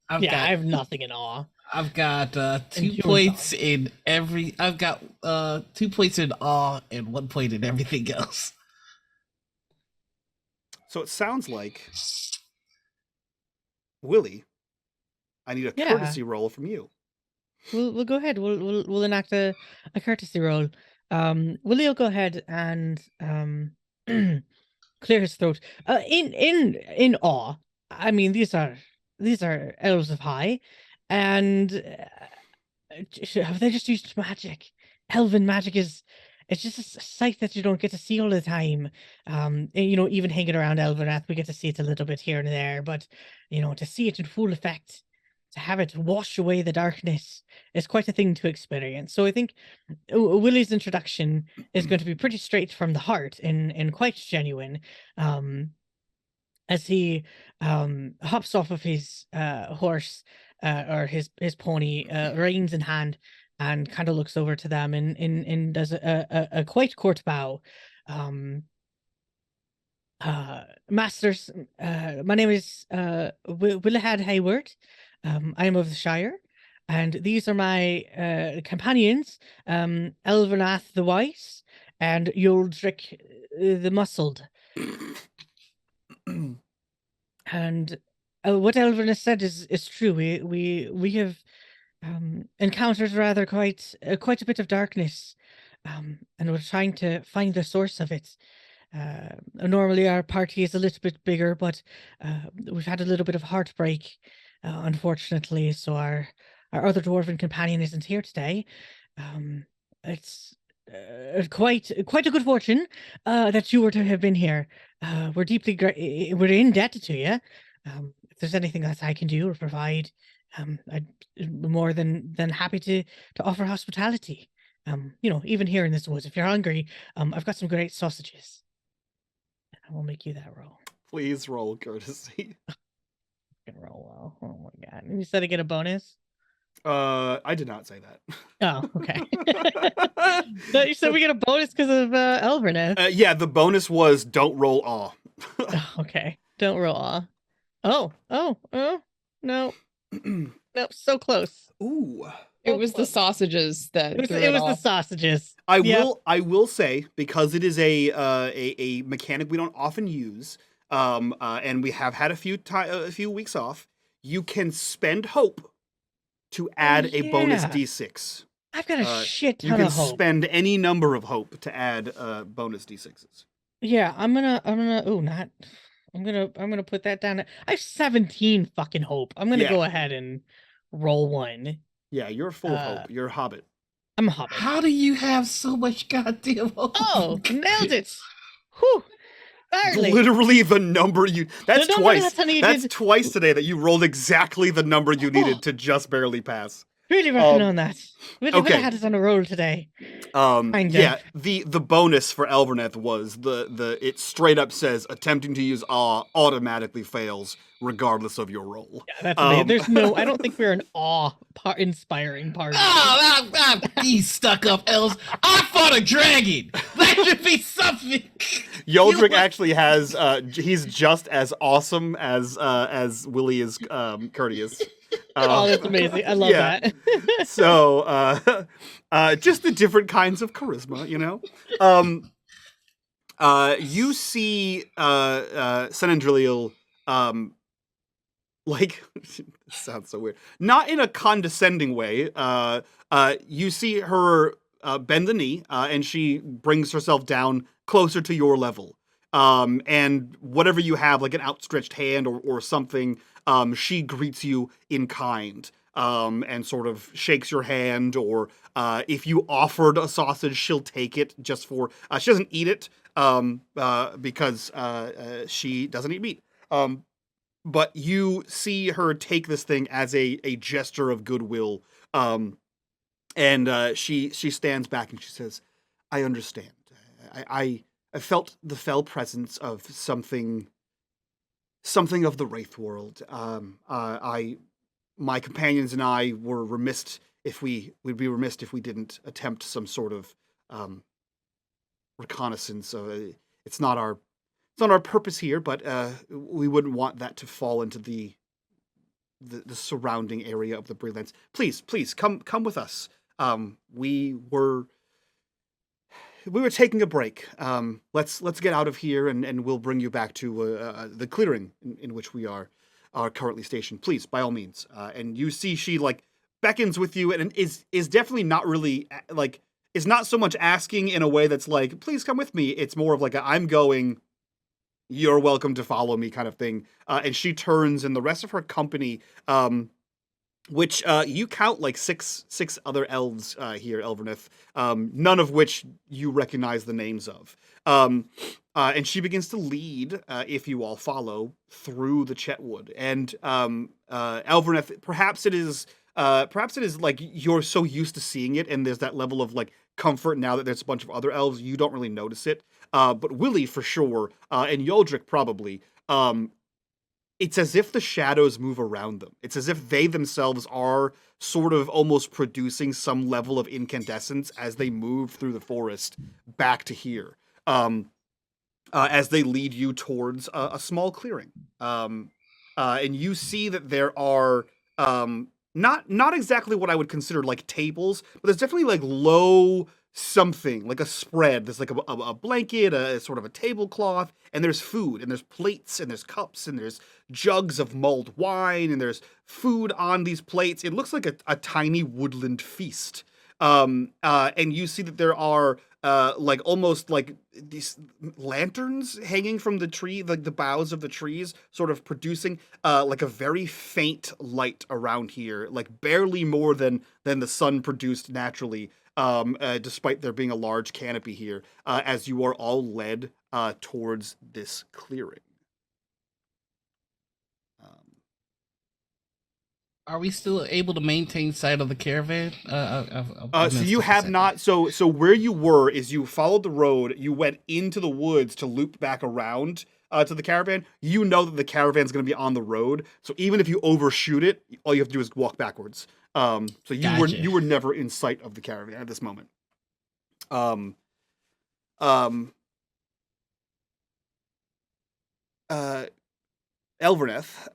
I've I got have nothing in awe. I've got 2 human points in every. I've got 2 points in awe and 1 point in everything else. So it sounds like, Willie, I need a Yeah. courtesy roll from you. We'll go ahead. We'll enact a courtesy roll. Willie will go ahead and clear his throat. In awe. I mean, these are elves of high, and have they just used magic? Elven magic it's just a sight that you don't get to see all the time. Even hanging around Elvenrath, we get to see it a little bit here and there, but to see it in full effect, to have it wash away the darkness, is quite a thing to experience. So I think Willie's introduction is going to be pretty straight from the heart and quite genuine. As he hops off of his horse or his pony, reins in hand, and kind of looks over to them and does a quite court bow. Masters, my name is Willahad Hayward. I am of the Shire, and these are my companions, Elvernath the Wise and Yoldrick the Muscled. And what Elvernath said is true. We have encountered rather quite a bit of darkness, and we're trying to find the source of it. Normally our party is a little bit bigger, but we've had a little bit of heartbreak, unfortunately. So our other dwarven companion isn't here today. It's quite a good fortune that you were to have been here. We're we're indebted to you. If there's anything that I can do or provide, I'd more than happy to offer hospitality. Even here in this woods, if you're hungry, I've got some great sausages. I will make you that roll. Please roll courtesy. Can roll well. Oh my god! And you said I get a bonus. I did not say that. Oh, okay. You said we get a bonus because of Elverneth. Yeah, the bonus was don't roll awe. Oh, okay, don't roll awe. Oh, no. Nope, so close. Ooh. It was the sausages that It was threw the off. sausages. I Yep. will say, because it is a mechanic we don't often use, and we have had a few weeks off, you can spend hope to add a bonus yeah. D6. I've got a shit ton You can of hope. spend any number of hope to add bonus D6s. Yeah, I'm gonna. Oh, not. I'm gonna put that down. I have 17 fucking hope. I'm gonna Yeah. go ahead and roll one. Yeah, you're full of hope. You're a hobbit. I'm a hobbit. How do you have so much goddamn hope? Oh, nailed it! Whew. Barely. Literally the number you. That's The number twice. that's needed. That's twice today that you rolled exactly the number you needed to just barely pass. Really working on that. Really okay. had us on a roll today. Kinda. Yeah, the bonus for Elverneth was the it straight up says attempting to use awe automatically fails regardless of your roll. Yeah, that's amazing. There's no, I don't think we're an awe-inspiring party. These stuck-up elves. I fought a dragon. That should be something. Yoldrick actually has he's just as awesome as Willie is courteous. Oh, that's amazing. I love that. So just the different kinds of charisma, you know. You see Senandrilial like sounds so weird. Not in a condescending way. You see her bend the knee, and she brings herself down closer to your level. And whatever you have, like an outstretched hand or something, she greets you in kind. And sort of shakes your hand, or if you offered a sausage, she'll take it just for. She doesn't eat it because she doesn't eat meat. But you see her take this thing as a gesture of goodwill, and she stands back and she says, "I understand. I felt the fell presence of something of the Wraith world. My companions and I were remiss if we'd be remiss if we didn't attempt some sort of reconnaissance. It's not our purpose here, but we wouldn't want that to fall into the surrounding area of the Brelands. Please, come with us. We were taking a break. Let's get out of here, and we'll bring you back to the clearing in which we are currently stationed. Please, by all means." And you see she like beckons with you, and is definitely not really like, is not so much asking in a way that's like, "Please come with me." It's more of like I'm going, you're welcome to follow me kind of thing. And she turns, and the rest of her company, which you count like six other elves here, Elverneth, none of which you recognize the names of. And she begins to lead, if you all follow, through the Chetwood. And Elverneth, perhaps it is like you're so used to seeing it, and there's that level of like comfort now that there's a bunch of other elves, you don't really notice it. But Willie for sure, and Yoldrick probably, it's as if the shadows move around them. It's as if they themselves are sort of almost producing some level of incandescence as they move through the forest back to here. As they lead you towards a small clearing. And you see that there are not exactly what I would consider like tables, but there's definitely like low something, like a spread. There's like a blanket, a sort of a tablecloth, and there's food, and there's plates, and there's cups, and there's jugs of mulled wine, and there's food on these plates. It looks like a tiny woodland feast. And you see that there are like almost like these lanterns hanging from the tree, like the boughs of the trees, sort of producing like a very faint light around here, like barely more than the sun produced naturally, despite there being a large canopy here, as you are all led towards this clearing. Are we still able to maintain sight of the caravan? So you have not. So where you were is you followed the road. You went into the woods to loop back around to the caravan. You know that the caravan's going to be on the road. So even if you overshoot it, all you have to do is walk backwards. So you were never in sight of the caravan at this moment. Elverneth,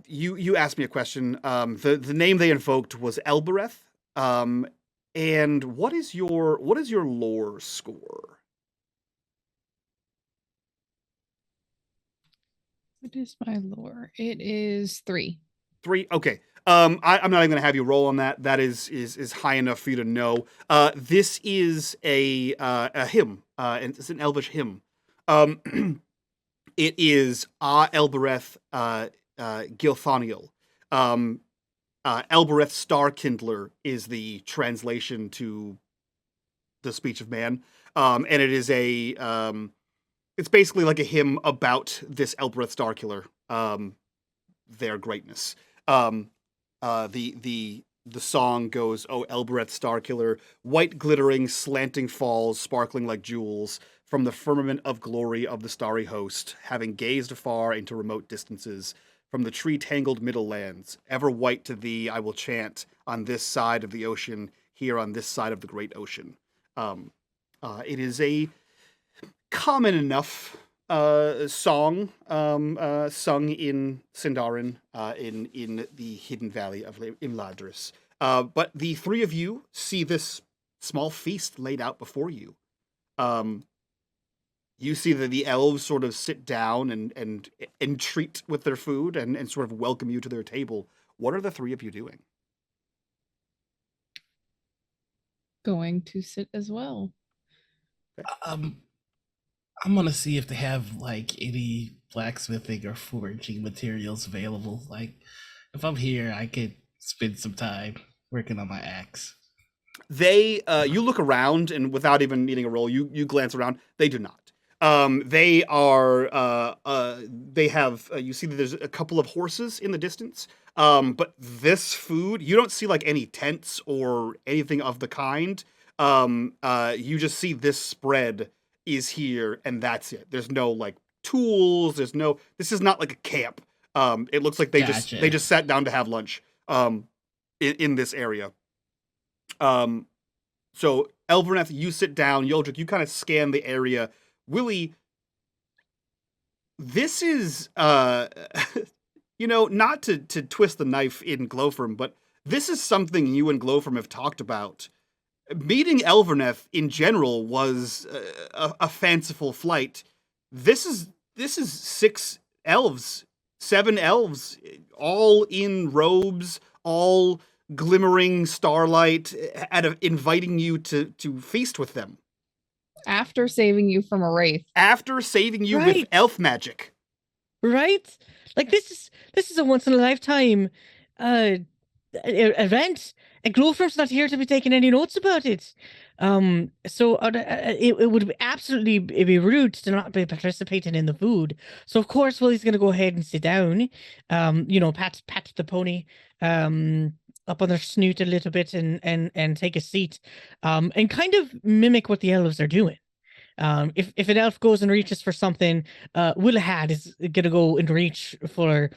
you asked me a question. The name they invoked was Elbereth. And what is your lore score? What is my lore? It is 3. 3. Okay. I'm not even going to have you roll on that. That is high enough for you to know. This is a hymn. And it's an Elvish hymn. It is Elbereth Gilthoniel. Elbereth Starkindler is the translation to the speech of man. And it is it's basically like a hymn about this Elbereth Starkiller, their greatness. The the song goes, "Oh, Elbereth Starkiller, white glittering, slanting falls, sparkling like jewels, from the firmament of glory of the starry host, having gazed afar into remote distances, from the tree-tangled middle lands, ever white to thee I will chant, on this side of the ocean, here on this side of the great ocean." It is a common enough song sung in Sindarin, in the hidden valley of Imladris. But the three of you see this small feast laid out before you. You see that the elves sort of sit down and entreat with their food and sort of welcome you to their table. What are the three of you doing? Going to sit as well. I'm gonna see if they have like any blacksmithing or forging materials available. Like, if I'm here, I could spend some time working on my axe. They, you look around, and without even needing a roll, you glance around. They do not. They are, they have, you see that there's a couple of horses in the distance. But this food, you don't see like any tents or anything of the kind. You just see this spread is here, and that's it. There's no like tools. This is not like a camp. It looks like they Gotcha. just sat down to have lunch, in this area. So Elverneth, you sit down. Yoldrick, you kind of scan the area. Willie, this is, not to twist the knife in Glowfirm, but this is something you and Glowfirm have talked about. Meeting Elverneth in general was a fanciful flight. This is 7 elves, all in robes, all glimmering starlight, inviting you to feast with them. After saving you from a wraith. After saving you with Right. elf magic. Right? Like this is a once in a lifetime event, and Glowfirm's not here to be taking any notes about it. So it would be absolutely be rude to not be participating in the food. So of course, Willie's gonna go ahead and sit down. Pat the pony up on their snoot a little bit and take a seat. And kind of mimic what the elves are doing. If an elf goes and reaches for something, Willahad is gonna go and reach for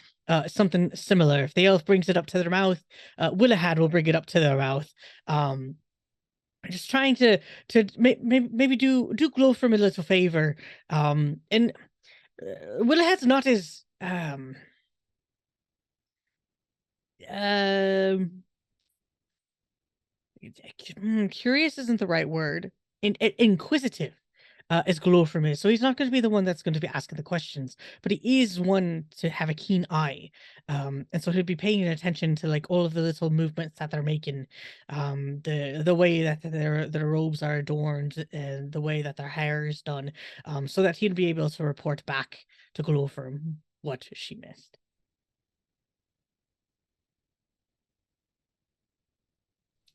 something similar. If the elf brings it up to their mouth, Willahad will bring it up to their mouth. Just trying to maybe do Glowfirm a little favor. And Willahad's not as curious isn't the right word. Inquisitive. As Glowfirm is. So he's not going to be the one that's going to be asking the questions, but he is one to have a keen eye. And so he'll be paying attention to like all of the little movements that they're making, the way that their robes are adorned, and the way that their hair is done, so that he'll be able to report back to Glowfirm what she missed.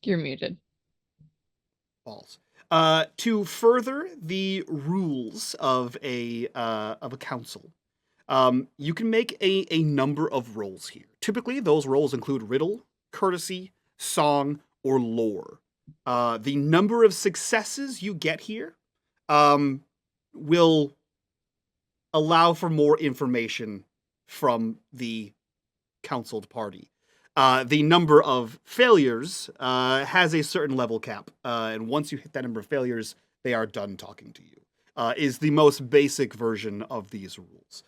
You're muted. Balls. To further the rules of a council, you can make a number of rolls here. Typically, those rolls include riddle, courtesy, song, or lore. The number of successes you get here will allow for more information from the counseled party. The number of failures has a certain level cap, and once you hit that number of failures, they are done talking to you. Is the most basic version of these rules.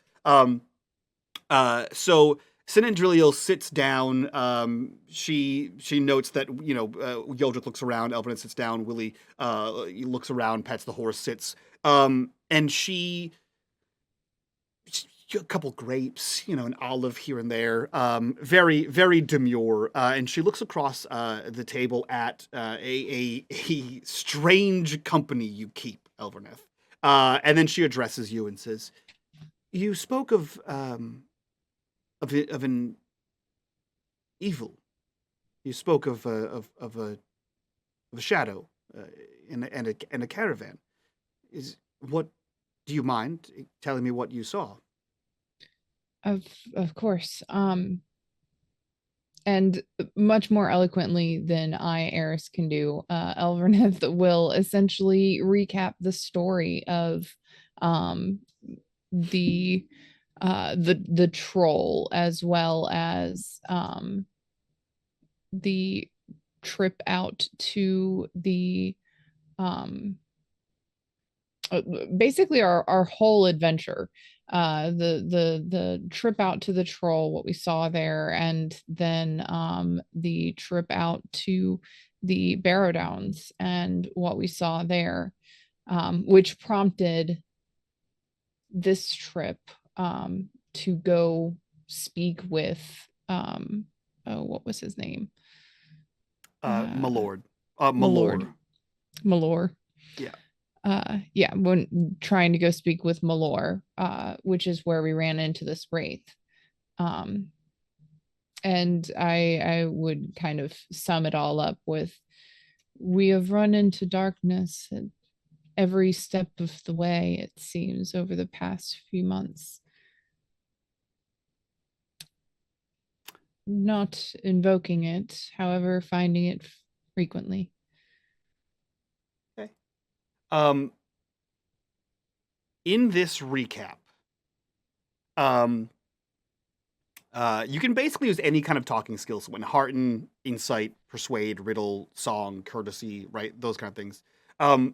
So Sinandrilio sits down. She notes that Yoldrick looks around. Elvin sits down. Willie looks around, pets the horse, sits, and she. A couple grapes, an olive here and there. Very, very demure. And she looks across the table at a strange company you keep, Elverneth. And then she addresses you and says, "You spoke of an evil. You spoke of a shadow and a caravan. Do you mind telling me what you saw?" Of course. and much more eloquently than I, Eris, can do, Elverneth will essentially recap the story of the the troll, as well as the trip out to the basically our whole adventure, the trip out to the troll, what we saw there, and then the trip out to the Barrow Downs and what we saw there, which prompted this trip to go speak with oh, what was his name? Malord. Malord. Malor. Yeah. When trying to go speak with Malor, which is where we ran into this wraith. And I would kind of sum it all up with, we have run into darkness at every step of the way, it seems, over the past few months. Not invoking it, however, finding it frequently. Okay. In this recap, you can basically use any kind of talking skills. When hearten, insight, persuade, riddle, song, courtesy, right? Those kind of things. Can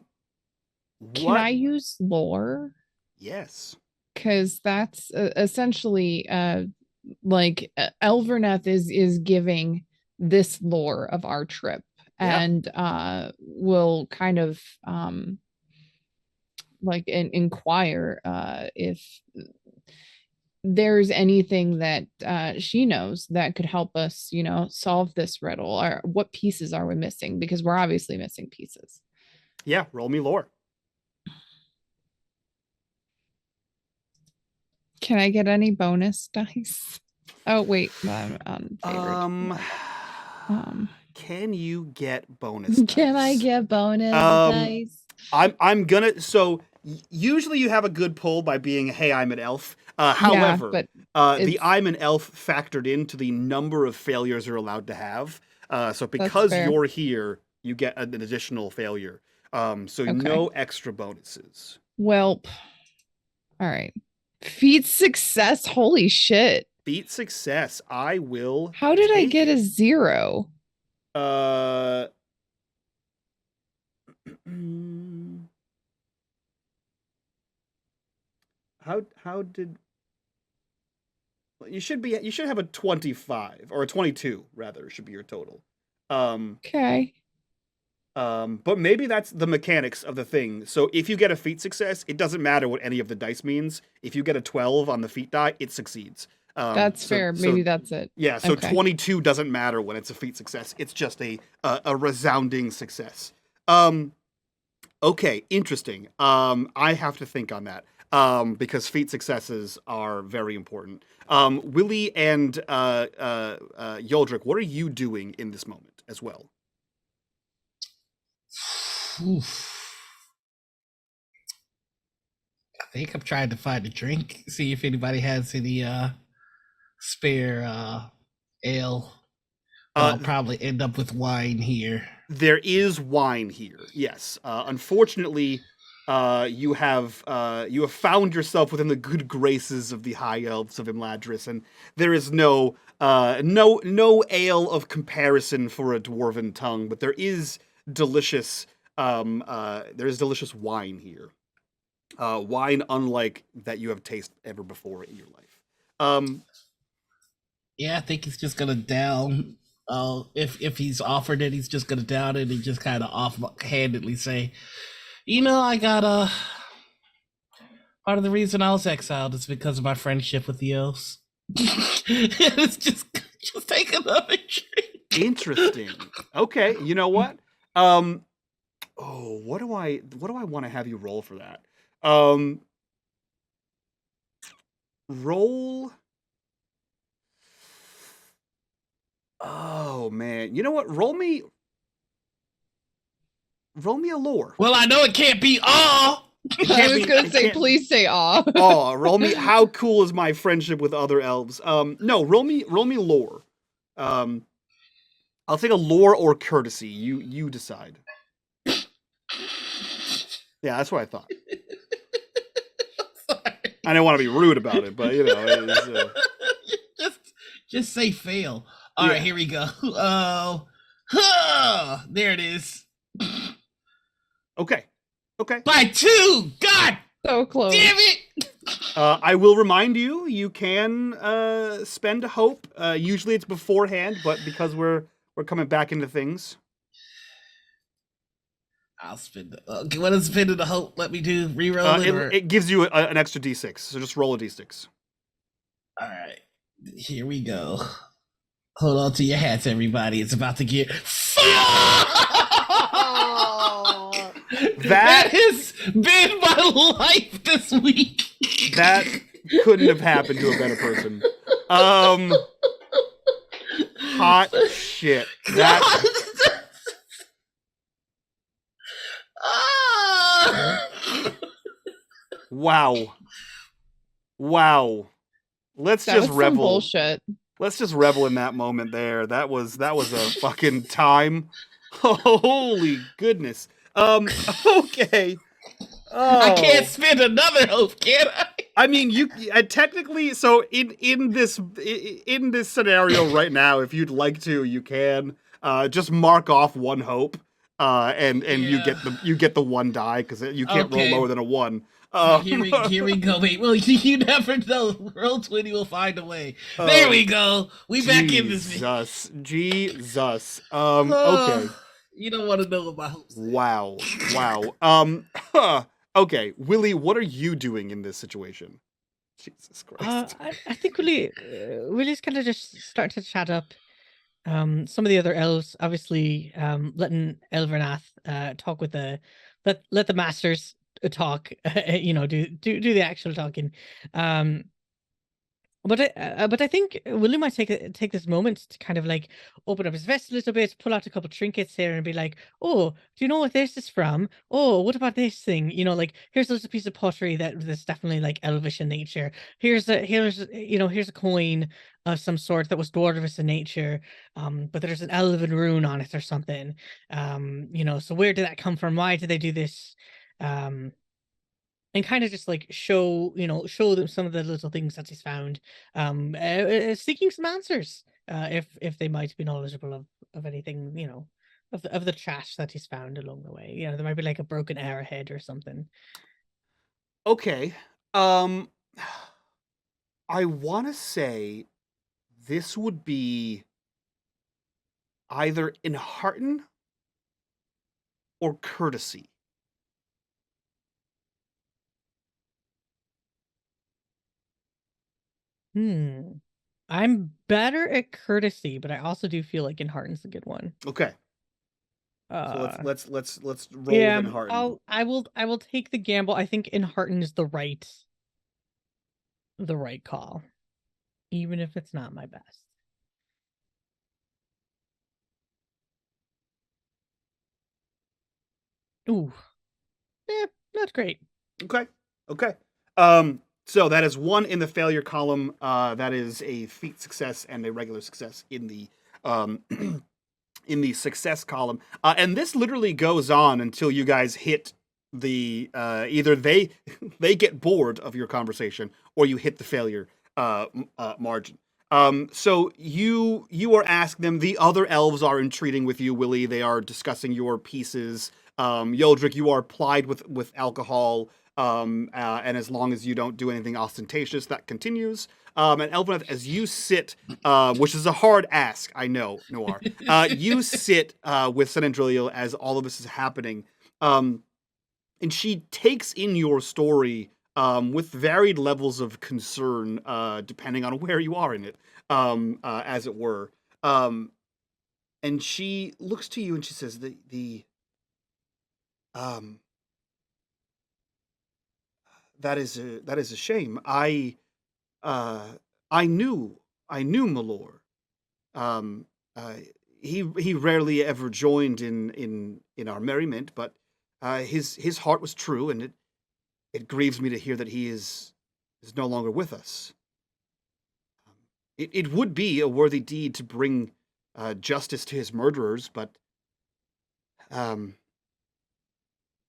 I use lore? Yes. Because that's essentially like Elverneth is giving this lore of our trip, and will kind of like inquire if there's anything that she knows that could help us, you know, solve this riddle, or what pieces are we missing, because we're obviously missing pieces. Yeah, roll me lore. Can I get any bonus dice? Oh wait, can you get bonus can dice? I get bonus dice? I'm gonna, so usually you have a good pull by being, hey, I'm an elf. However, the I'm an elf factored into the number of failures you're allowed to have. So because you're here, you get an additional failure. So no extra bonuses. Well, all right. Feat success. Holy shit. Feat success. I will. How did I get a 0? How did you should have a 25 or a 22 rather, should be your total. Okay. But maybe that's the mechanics of the thing. So if you get a feat success, it doesn't matter what any of the dice means. If you get a 12 on the feat die, it succeeds. That's fair. Maybe that's it. Yeah, so 22 doesn't matter when it's a feat success. It's just a resounding success. Okay, interesting. I have to think on that. Because feat successes are very important. Willie and Yoldrick, what are you doing in this moment as well? Oof. I think I'm trying to find a drink, see if anybody has any spare ale. I'll probably end up with wine here. There is wine here, yes. Unfortunately, you have found yourself within the good graces of the high elves of Imladris, and there is no ale of comparison for a dwarven tongue, but there is delicious wine here. Wine unlike that you have tasted ever before in your life. Yeah, I think he's just gonna down. If he's offered it, he's just gonna down it and just kind of offhandedly say, you know, I got part of the reason I was exiled is because of my friendship with the elves. It's just take another drink. Interesting. Okay, you know what? What do I want to have you roll for that? Roll. Oh man, you know what? Roll me a lore. Well, I know it can't be awe. I was gonna say, please say awe. Oh, roll me. How cool is my friendship with other elves? No, roll me lore. I'll take a lore or courtesy. You decide. Yeah, that's what I thought. Sorry. I didn't want to be rude about it, but it was, just say fail. All right, Yeah. here we go. There it is. okay. By 2. God So close. damn it. I will remind you, you can spend a hope. Usually it's beforehand, but because we're coming back into things. I'll spend what does spend the hope let me do? Reroll it, or... It gives you an extra d6, so just roll a d6. All right, here we go. Hold on to your hats, everybody. It's about to get... That has been my life this week. That couldn't have happened to a better person. Hot shit. That... Wow. Let's That just was revel. some bullshit. Let's just revel in that moment there. That was a fucking time. Holy goodness. Okay. Oh. I can't spend another hope, can I? I mean, you technically. So in this scenario right now, if you'd like to, you can just mark off one hope, and you get the 1 die because you can't roll lower than a 1. Here we go, mate. Well, you never know. Roll20 will find a way. There we go. We back in this. Jesus. Okay. You don't want to know what my hopes. Wow. Okay, Willie, what are you doing in this situation? Jesus Christ. I think Willie's kind of just starting to chat up. Some of the other elves, obviously, letting Elvernath talk with let the masters talk. Do the actual talking. But I think Willie might take this moment to kind of like open up his vest a little bit, pull out a couple trinkets here, and be like, "Oh, do you know what this is from? Oh, what about this thing? Like here's a piece of pottery that's definitely like elvish in nature. Here's a coin of some sort that was dwarvish in nature, but there's an elven rune on it or something. So where did that come from? Why did they do this? And kind of just like show them some of the little things that he's found, seeking some answers, if they might be knowledgeable of anything, of the trash that he's found along the way. There might be like a broken arrowhead or something. Okay. I want to say this would be either enhearten or courtesy. I'm better at courtesy, but I also do feel like enhearten's a good one. Okay. So let's roll Yeah, enhearten. I will take the gamble. I think enhearten is the right call, even if it's not my best. Ooh, that's great. Okay. So that is 1 in the failure column. That is a feat success and a regular success in the in the success column. And this literally goes on until you guys hit the either they get bored of your conversation or you hit the failure margin. So you are asking them. The other elves are entreating with you, Willie. They are discussing your pieces. Yoldrick, you are plied with alcohol. And as long as you don't do anything ostentatious, that continues. And Elveneth, as you sit, which is a hard ask, I know, Noir. You sit with Senendrilio as all of this is happening. And she takes in your story with varied levels of concern, depending on where you are in it, as it were. And she looks to you and she says, that is a shame. I knew Malor. He rarely ever joined in our merriment, but his heart was true, and it grieves me to hear that he is no longer with us. it would be a worthy deed to bring justice to his murderers, but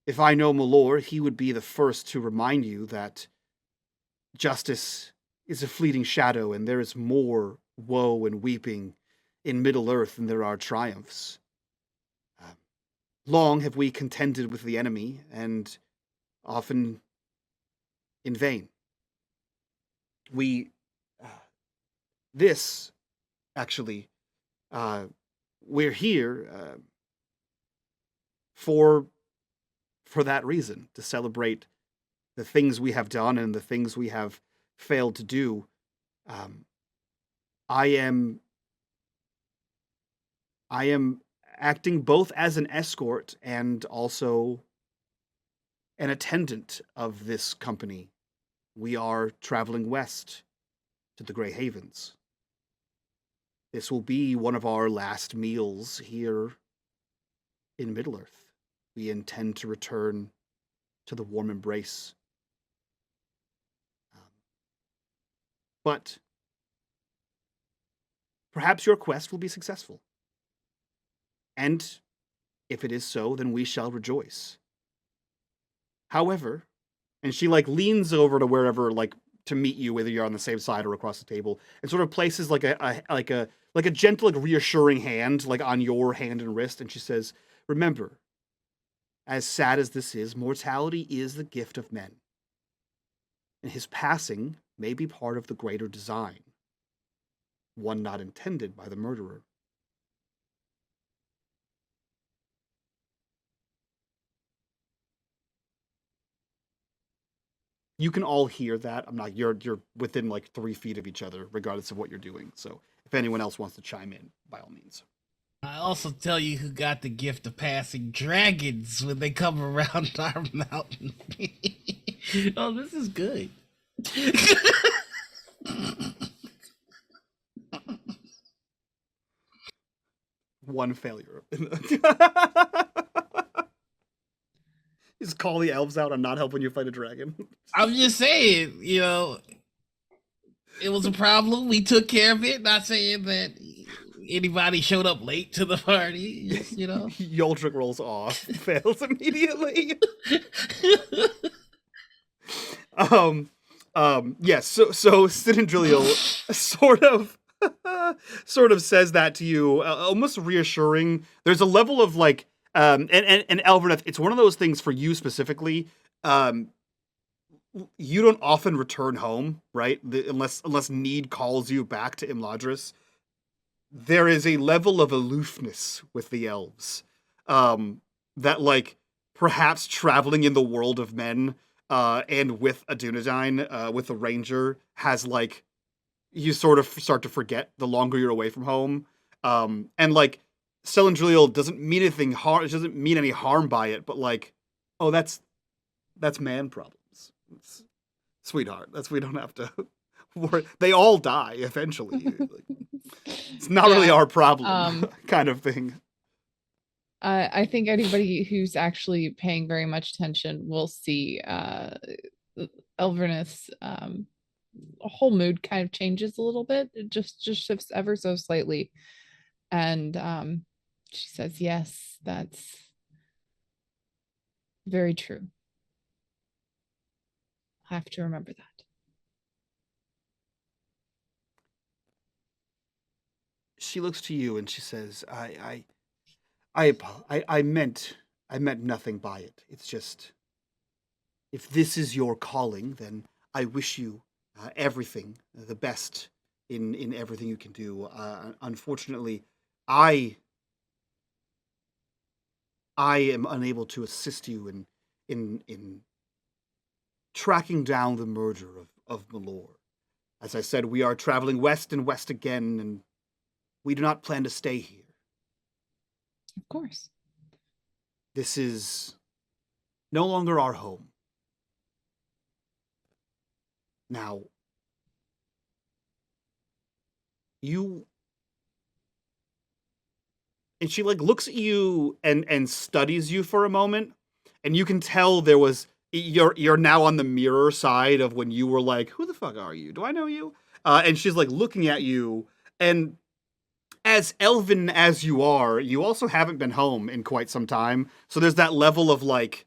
if I know Malor, he would be the first to remind you that justice is a fleeting shadow, and there is more woe and weeping in Middle-earth than there are triumphs. Long have we contended with the enemy, and often in vain. We're here for that reason, to celebrate the things we have done and the things we have failed to do. I am acting both as an escort and also an attendant of this company. We are traveling west to the Grey Havens. This will be one of our last meals here in Middle-earth. We intend to return to the warm embrace. But perhaps your quest will be successful. And if it is so, then we shall rejoice. However, and she leans over to wherever to meet you, whether you're on the same side or across the table, and sort of places a gentle, reassuring hand on your hand and wrist, and she says, "Remember, as sad as this is, mortality is the gift of men, and his passing may be part of the greater design, one not intended by the murderer." You can all hear that. You're within 3 feet of each other, regardless of what you're doing. So if anyone else wants to chime in, by all means. I also tell you who got the gift of passing dragons when they come around our mountain. Oh, this is good. One failure. Just call the elves out. I'm not helping you fight a dragon. I'm just saying, it was a problem. We took care of it. Not saying that anybody showed up late to the party. Just, Yoldrick rolls off. Fails immediately. Yes. So Sinandrilial sort of says that to you, almost reassuring. There's a level of and Elverneth, it's one of those things for you specifically. You don't often return home, right? Unless need calls you back to Imladris. There is a level of aloofness with the elves, that perhaps traveling in the world of men, and with a Dunedain, with a ranger, has you sort of start to forget the longer you're away from home, and Selendrilial doesn't mean anything harm. It doesn't mean any harm by it, but oh, that's man problems. Sweetheart, we don't have to worry. They all die eventually. It's not really our problem, kind of thing. I think anybody who's actually paying very much attention will see Elverneth's whole mood kind of changes a little bit. It just shifts ever so slightly. And she says, "Yes, that's very true. I have to remember that." She looks to you and she says, I meant nothing by it. It's just, if this is your calling, then I wish you everything, the best in everything you can do. Unfortunately, I am unable to assist you in tracking down the murder of Malor. As I said, we are traveling west and west again, and we do not plan to stay here. Of course. This is no longer our home. Now, and she looks at you and studies you for a moment, and you can tell you're now on the mirror side of when you were who the fuck are you? Do I know you? And she's like looking at you, and as elven as you are, you also haven't been home in quite some time. So there's that level of like,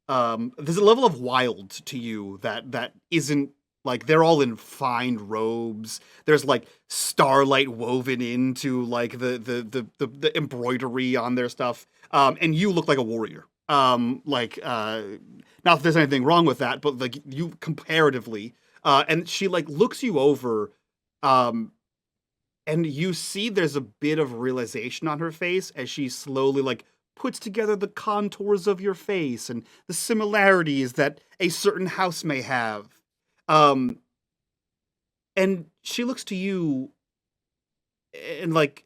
there's a level of wild to you that isn't like they're all in fine robes. There's like starlight woven into like the embroidery on their stuff. And you look like a warrior. Not that there's anything wrong with that, but like you comparatively. And she like looks you over, and you see there's a bit of realization on her face as she slowly like puts together the contours of your face and the similarities that a certain house may have. And she looks to you and like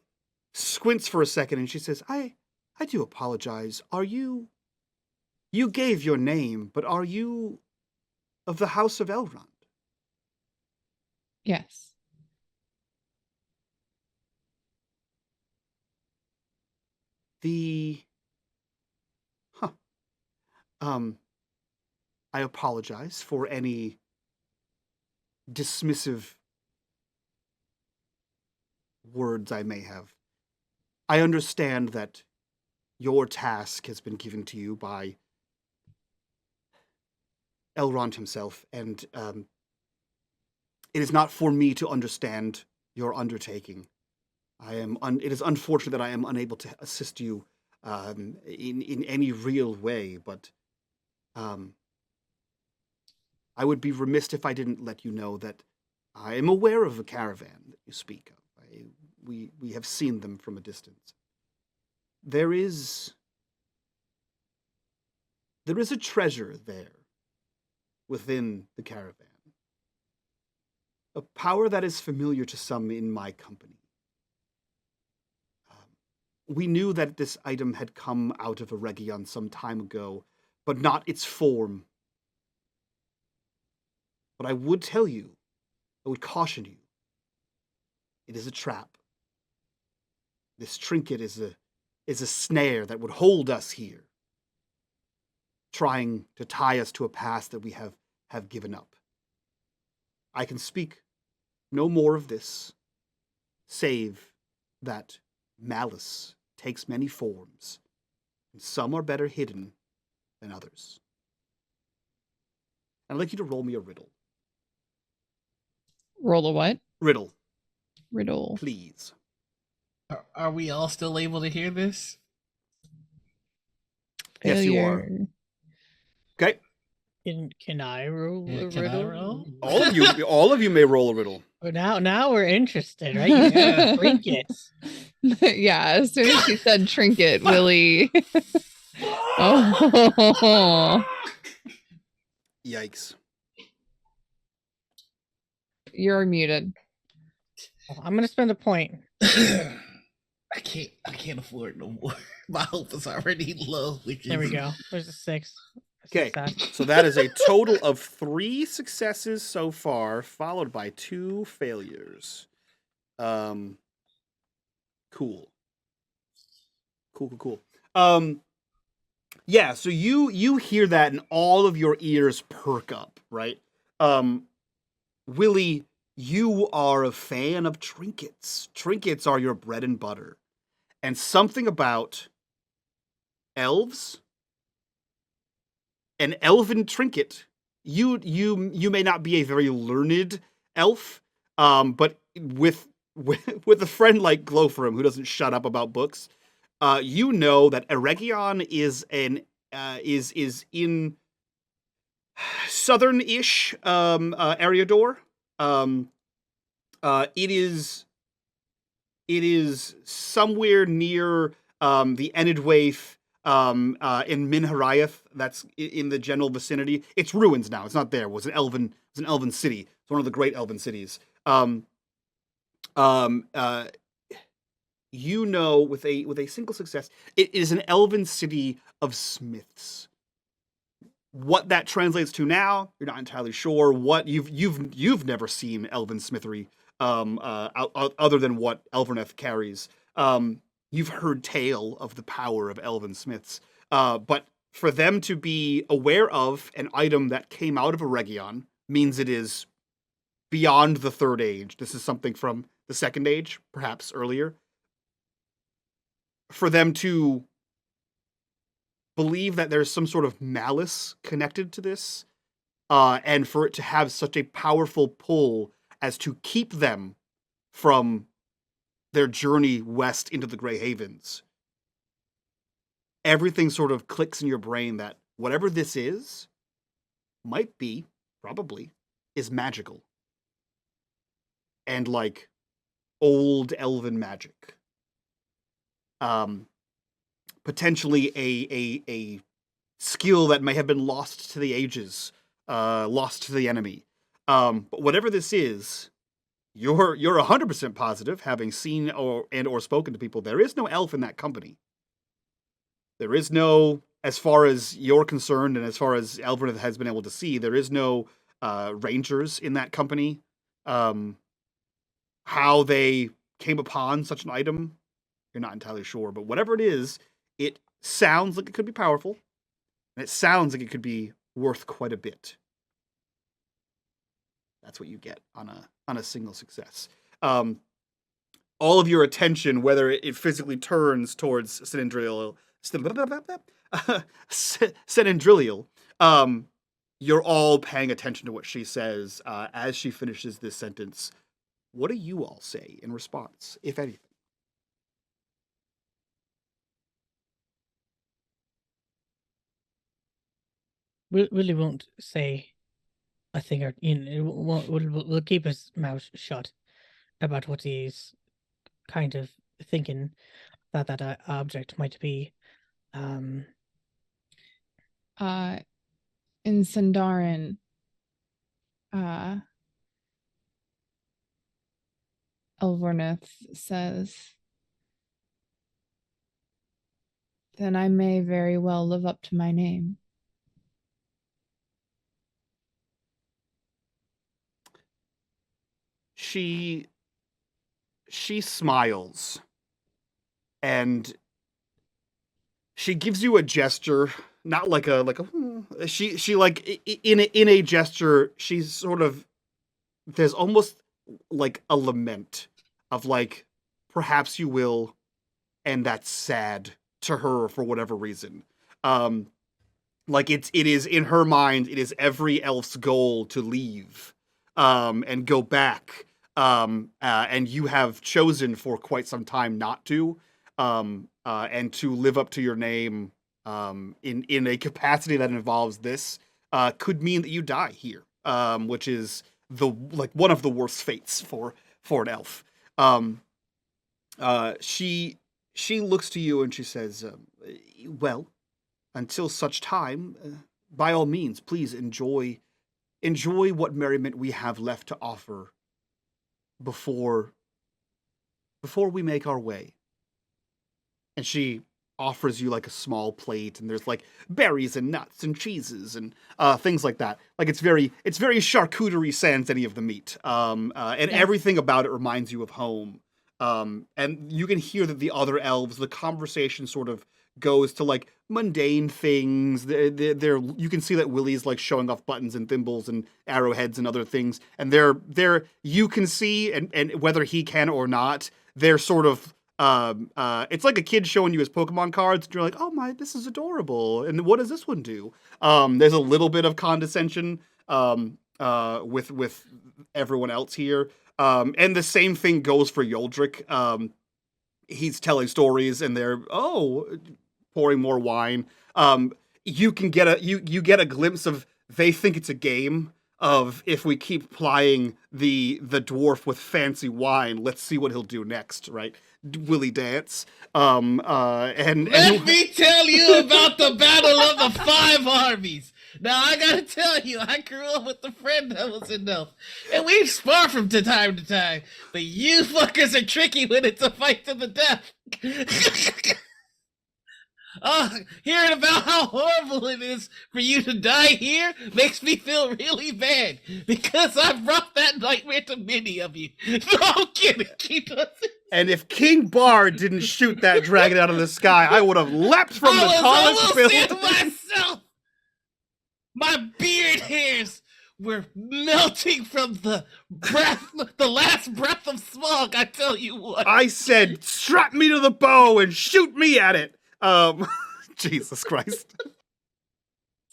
squints for a second, and she says, I do apologize. Are you gave your name, but are you of the House of Elrond? Yes. I apologize for any dismissive words I may have. I understand that your task has been given to you by Elrond himself, and it is not for me to understand your undertaking. It is unfortunate that I am unable to assist you in any real way, but I would be remiss if I didn't let you know that I am aware of the caravan that you speak of. We have seen them from a distance. There is a treasure there within the caravan. A power that is familiar to some in my company. We knew that this item had come out of a Region some time ago, but not its form. But I would tell you, I would caution you, it is a trap. This trinket is a snare that would hold us here, trying to tie us to a past that we have given up. I can speak no more of this, save that malice takes many forms, and some are better hidden than others. I'd like you to roll me a riddle. Roll a what? Riddle, Riddle. please. Are we all still able to hear this? Yes, you are. Failure. Okay. Can I roll a Can I riddle? roll? All of you may roll a riddle. But now we're interested, right? You said trinkets. Yeah, as soon as she said trinket, Willie. Oh, Yikes. you're muted. I'm gonna spend a point. I can't afford no more. My hope is already low. There we go. There's a 6. Okay, Success. so that is a total of 3 successes so far, followed by 2 failures. Cool. Yeah, so you hear that and all of your ears perk up, right? Willie, you are a fan of trinkets. Trinkets are your bread and butter. And something about elves, an elven trinket. You may not be a very learned elf, but with a friend like Glowfram who doesn't shut up about books, you know that Eregion is is in southern-ish Eriador. It is somewhere near the Enidwaith in Minharaeth. That's in the general vicinity. It's ruins now. It's not there. It was an elven city. It's one of the great elven cities. You know, with a single success, it is an elven city of smiths. What that translates to now, you're not entirely sure. What you've never seen elven smithery, other than what Elverneth carries. You've heard tale of the power of elven smiths, but for them to be aware of an item that came out of a Region means it is beyond the third age. This is something from the second age, perhaps earlier. For them to believe that there's some sort of malice connected to this, and for it to have such a powerful pull as to keep them from their journey west into the Grey Havens. Everything sort of clicks in your brain that whatever this is, might be, probably, is magical. And like old elven magic. Potentially a skill that may have been lost to the ages, lost to the enemy. But whatever this is, you're 100% positive, having seen or spoken to people, there is no elf in that company. There is no, as far as you're concerned, and as far as Elvin has been able to see, there is no rangers in that company. How they came upon such an item, you're not entirely sure. But whatever it is, it sounds like it could be powerful, and it sounds like it could be worth quite a bit. That's what you get on a single success. All of your attention, whether it physically turns towards Sinindrilial, you're all paying attention to what she says as she finishes this sentence. What do you all say in response, if anything? Willie won't say a thing, or we'll keep his mouth shut about what he's kind of thinking that object might be. In Sindarin, Elvornith says, then I may very well live up to my name. She smiles, and she gives you a gesture, not like she like in a gesture, she's sort of, there's almost like a lament of like, perhaps you will, and that's sad to her for whatever reason. Like it is in her mind, it is every elf's goal to leave and go back. And you have chosen for quite some time not to, and to live up to your name in a capacity that involves this could mean that you die here, which is one of the worst fates for an elf. She looks to you and she says, well, until such time, by all means, please enjoy what merriment we have left to offer before we make our way. And she offers you like a small plate, and there's like berries and nuts and cheeses and things like that. Like it's very charcuterie sans any of the meat. And everything about it reminds you of home. And you can hear that the other elves, the conversation sort of goes to like mundane things. They're you can see that Willie's like showing off buttons and thimbles and arrowheads and other things. And they're you can see, and whether he can or not, they're sort of it's like a kid showing you his Pokemon cards, and you're like, oh my, this is adorable. And what does this one do? There's a little bit of condescension with everyone else here. And the same thing goes for Yoldrick. He's telling stories, and they're pouring more wine. You can get you get a glimpse of, they think it's a game of, if we keep plying the dwarf with fancy wine, let's see what he'll do next, right? Will he dance? And Let me tell you about the Battle of the Five Armies. Now, I gotta tell you, I grew up with a friend that was an elf, and we spar from time to time, but you fuckers are tricky when it's a fight to the death. Hearing about how horrible it is for you to die here makes me feel really bad, because I brought that nightmare to many of you. No, I'm kidding. Keep us. And if King Bard didn't shoot that dragon out of the sky, I would have leapt from the tallest building. Myself. My beard hairs we're melting from the breath, the last breath of smog. I tell you what. I said, strap me to the bow and shoot me at it. Jesus Christ.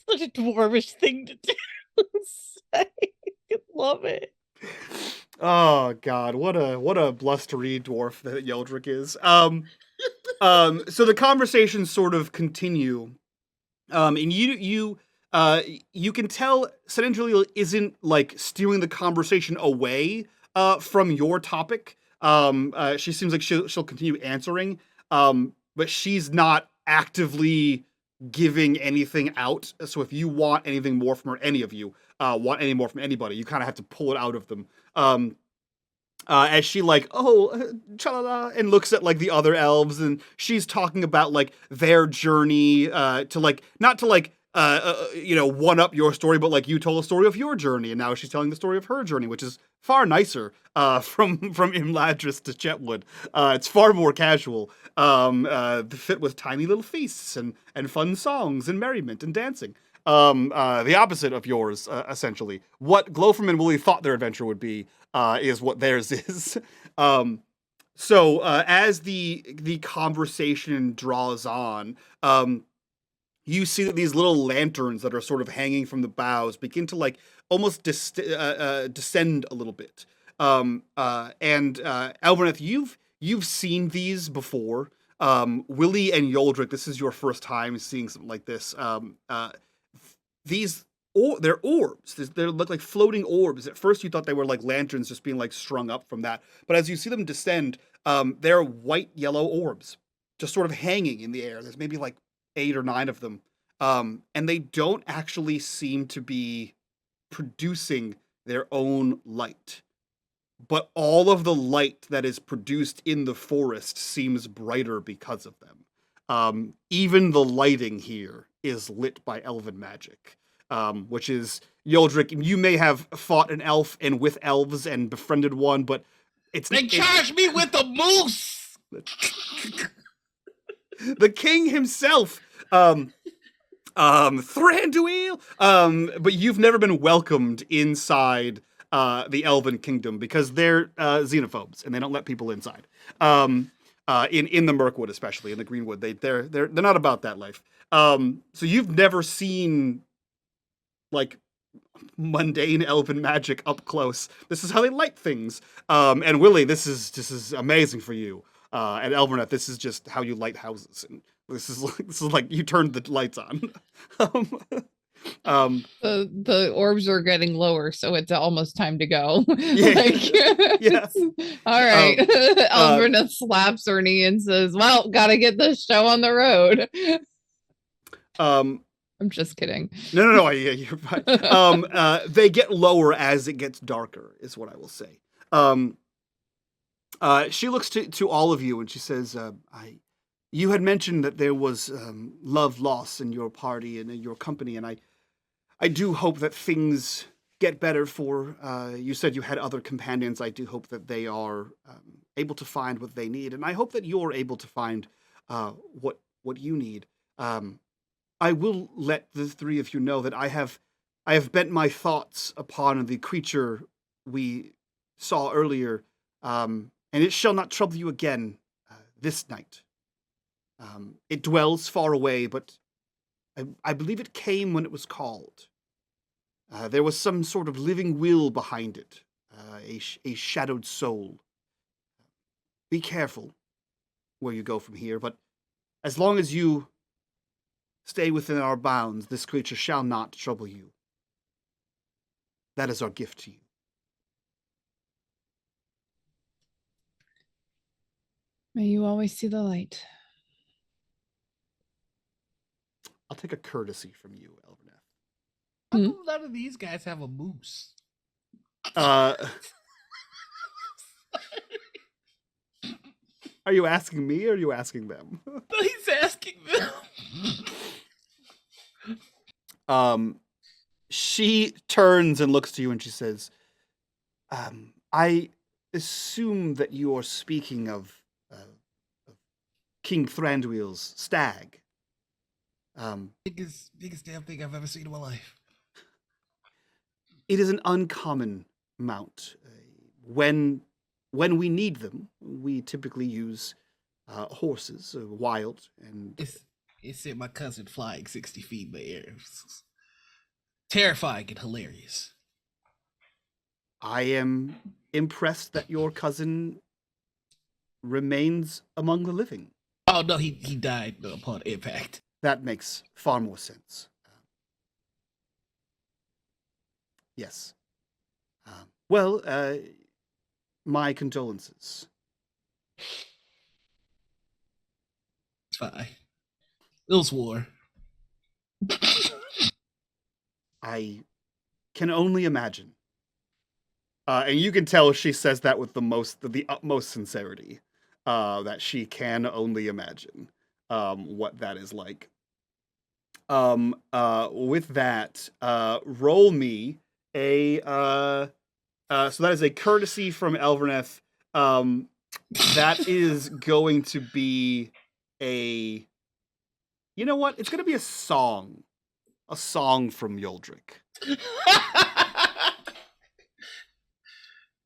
Such a dwarvish thing to do. I love it. Oh God, what a blustery dwarf that Yeldrick is. So the conversations sort of continue, and you can tell Senendril isn't like steering the conversation away from your topic. She seems like she'll continue answering, but she's not actively giving anything out. So if you want anything more from her, any of you want any more from anybody, you kind of have to pull it out of them. As she like, cha-la-la, and looks at like the other elves, and she's talking about like their journey to like, not to like, one up your story, but like you told a story of your journey, and now she's telling the story of her journey, which is far nicer from Imladris to Chetwood. It's far more casual, fit with tiny little feasts and fun songs and merriment and dancing. The opposite of yours, essentially. What Glowfram and Wooly thought their adventure would be is what theirs is. So as the conversation draws on, you see that these little lanterns that are sort of hanging from the boughs begin to like almost descend a little bit. And Elverneth, you've seen these before. Willie and Yoldrick, this is your first time seeing something like this. They're orbs. They look like floating orbs. At first you thought they were like lanterns just being like strung up from that. But as you see them descend, they're white yellow orbs just sort of hanging in the air. There's maybe like 8 or 9 of them. And they don't actually seem to be producing their own light. But all of the light that is produced in the forest seems brighter because of them. Even the lighting here is lit by elven magic, which is, Yoldrick, you may have fought an elf and with elves and befriended one, but They charged me with a moose! The king himself, Thranduil, but you've never been welcomed inside the elven kingdom because they're xenophobes and they don't let people inside. In the Mirkwood, especially in the Greenwood, they're not about that life. So you've never seen like mundane elven magic up close. This is how they light things. And Willie, this is amazing for you. And Elverneth, this is just how you light houses. And this is like you turned the lights on. The orbs are getting lower, so it's almost time to go. Yeah. Yeah. All right. Elverneth slaps her knee and says, "Well, gotta get this show on the road." I'm just kidding. No, yeah, you're fine. They get lower as it gets darker, is what I will say. She looks to all of you and she says, you had mentioned that there was love loss in your party and in your company, and I do hope that things get better for, you said you had other companions. I do hope that they are able to find what they need, and I hope that you're able to find what you need. I will let the 3 of you know that I have bent my thoughts upon the creature we saw earlier, and it shall not trouble you again this night. It dwells far away, but I believe it came when it was called. There was some sort of living will behind it, a shadowed soul. Be careful where you go from here, but as long as you stay within our bounds, this creature shall not trouble you. That is our gift to you. May you always see the light. I'll take a courtesy from you, Elverneth. How come none of these guys have a moose? Are you asking me or are you asking them? No, he's asking them. She turns and looks to you and she says, I assume that you are speaking of King Thranduil's stag. Biggest damn thing I've ever seen in my life. It is an uncommon mount. When we need them, we typically use horses, wild, and It sent my cousin flying 60 feet in the air. It was terrifying and hilarious. I am impressed that your cousin remains among the living. Oh no, he died upon impact. That makes far more sense. Yes. Well, my condolences. It's fine. It was war. I can only imagine. And you can tell she says that with the utmost sincerity. That she can only imagine what that is like. With that, roll me a so that is a courtesy from Elverneth. That is going to be a, you know what? It's going to be a song from Yoldrick.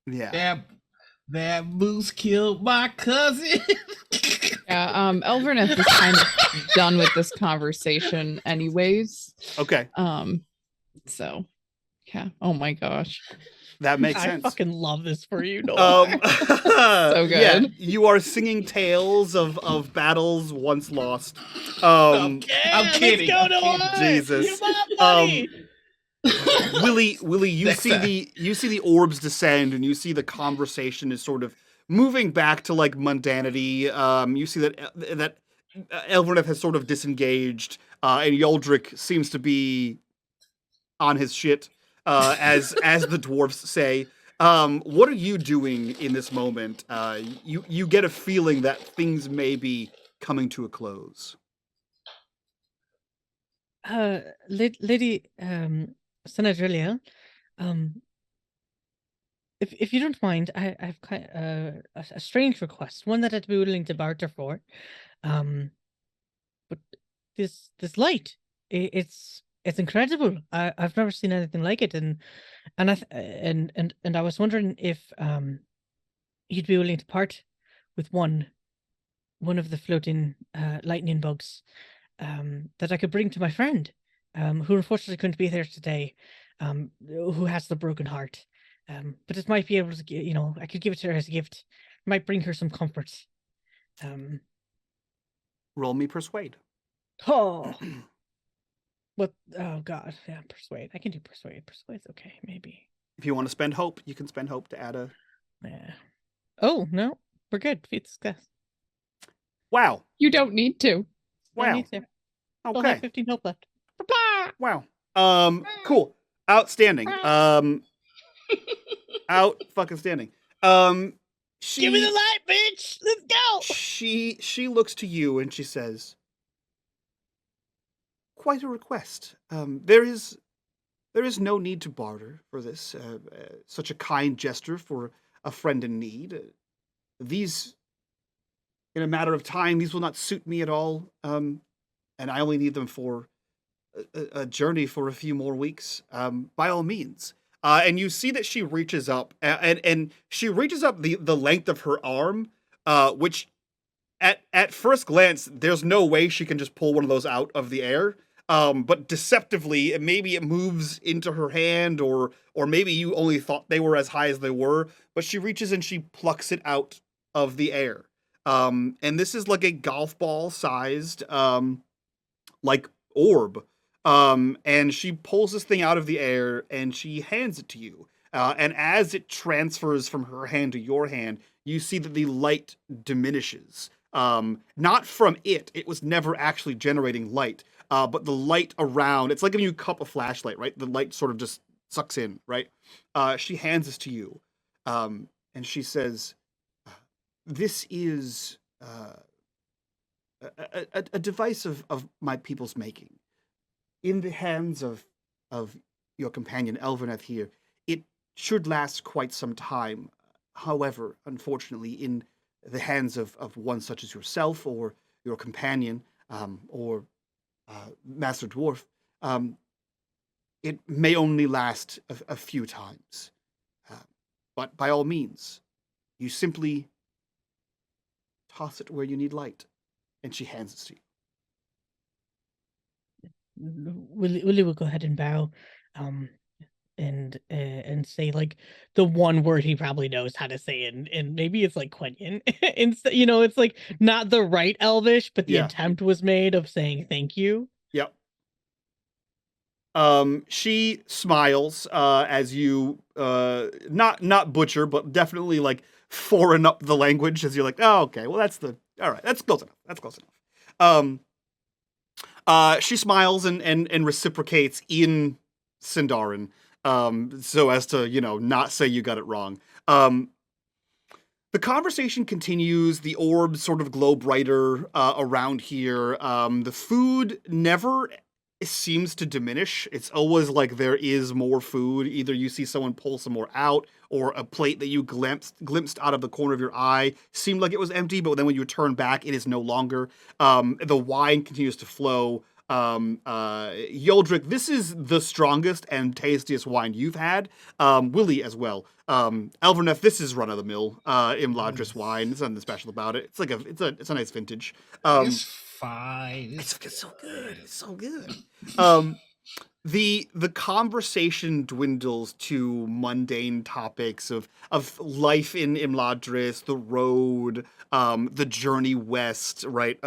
Yeah. That moose killed my cousin. Yeah, Elverneth is kind of done with this conversation anyways. Okay. So yeah. Oh my gosh. That makes I sense. fucking love this for you, Noah. So good. Yeah, you are singing tales of battles once lost. I'm kidding. Let's go, Noah. Jesus. You my buddy. Willie, you Next see time. the orbs descend, and you see the conversation is sort of moving back to like mundanity. You see that Elverneth has sort of disengaged, and Yoldrick seems to be on his shit, as the dwarves say. What are you doing in this moment? You get a feeling that things may be coming to a close. Lady Senadrilia, if you don't mind, I've kind a strange request, one that I'd be willing to barter for. But this light, it's incredible. I've never seen anything like it, and I was wondering if you'd be willing to part with one of the floating lightning bugs that I could bring to my friend, who unfortunately couldn't be there today, who has the broken heart. But it might be able to, I could give it to her as a gift. It might bring her some comfort. Roll me persuade. Oh, what? Oh God, yeah, persuade. I can do persuade. Persuade's okay, maybe. If you want to spend hope, you can spend hope to add a. Yeah. Oh no, we're good. Feat success. Wow. You don't need to. No Wow. need to. Still Okay. have 15 hope left. Blah-blah. Wow. Cool. Outstanding. Out fucking standing. She, Give me the light, bitch. Let's go. She looks to you and she says, "Quite a request. There is no need to barter for this. Such a kind gesture for a friend in need. These, in a matter of time, these will not suit me at all. And I only need them for a journey for a few more weeks. By all means." And you see that she reaches up, and she reaches up the length of her arm, which at first glance, there's no way she can just pull one of those out of the air. But deceptively, maybe it moves into her hand, or maybe you only thought they were as high as they were. But she reaches and she plucks it out of the air. And this is like a golf ball sized, like orb. And she pulls this thing out of the air and she hands it to you. And as it transfers from her hand to your hand, you see that the light diminishes. Not from it. It was never actually generating light. But the light around, it's like if you cup a flashlight, right? The light sort of just sucks in, right? She hands this to you. And she says, "This is a device of my people's making. In the hands of your companion Elverneth here, it should last quite some time. However, unfortunately, in the hands of one such as yourself or your companion, or Master Dwarf, it may only last a few times. But by all means, you simply toss it where you need light. And she hands it to you. Willie will go ahead and bow, and say like the one word he probably knows how to say, and maybe it's like Quentin. Instead, it's like not the right Elvish, but the Yeah. attempt was made of saying thank you. Yep. She smiles as you not butcher, but definitely like foreign up the language as you're like, oh, okay, well all right, that's close enough. That's close enough. She smiles and reciprocates in Sindarin, so as to, not say you got it wrong. The conversation continues. The orbs sort of glow brighter around here. The food never seems to diminish. It's always like there is more food. Either you see someone pull some more out, or a plate that you glimpsed out of the corner of your eye seemed like it was empty, but then when you turn back, it is no longer. The wine continues to flow. Yoldrick, this is the strongest and tastiest wine you've had. Willie as well. Elverneth, this is run of the mill Imladris wine. There's nothing special about it. It's a nice vintage. It's fine. It's so good. It's so good. The conversation dwindles to mundane topics of life in Imladris, the road, the journey west, right?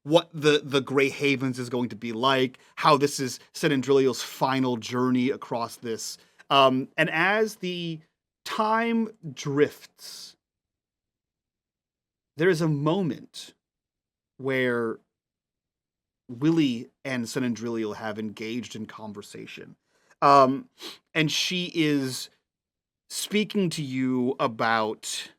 What the Grey Havens is going to be like, how this is Senandriliel's final journey across this. And as the time drifts, there is a moment where Willie and Senandriliel have engaged in conversation. And she is speaking to you about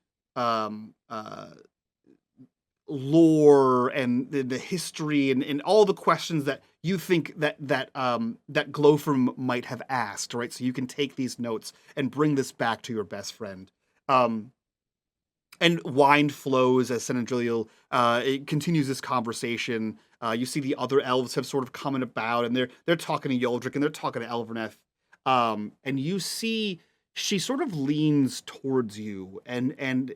lore and the history and all the questions that you think that Glowfram might have asked, right? So you can take these notes and bring this back to your best friend. And wine flows as Senandriliel it continues this conversation. You see the other elves have sort of come about, and they're talking to Yoldrick and they're talking to Elverneth. And you see she sort of leans towards you, and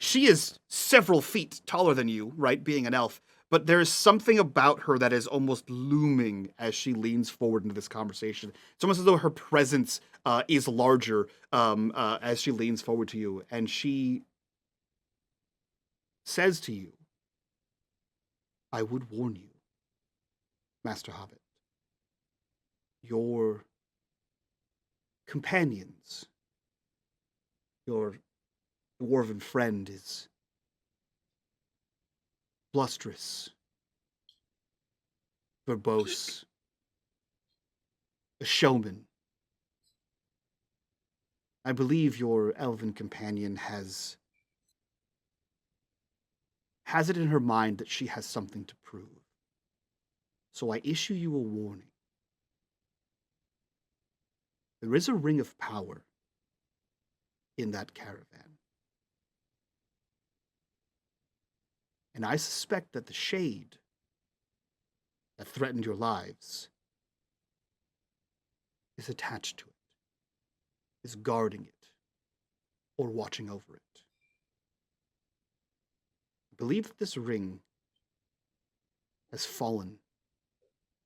she is several feet taller than you, right, being an elf, but there's something about her that is almost looming as she leans forward into this conversation. It's almost as though her presence is larger as she leans forward to you, and she says to you, I would warn you, Master Hobbit, your companions, your dwarven friend is blusterous, verbose, a showman. I believe your elven companion has it in her mind that she has something to prove. So I issue you a warning. There is a ring of power in that caravan. And I suspect that the shade that threatened your lives is attached to it, is guarding it, or watching over it. I believe that this ring has fallen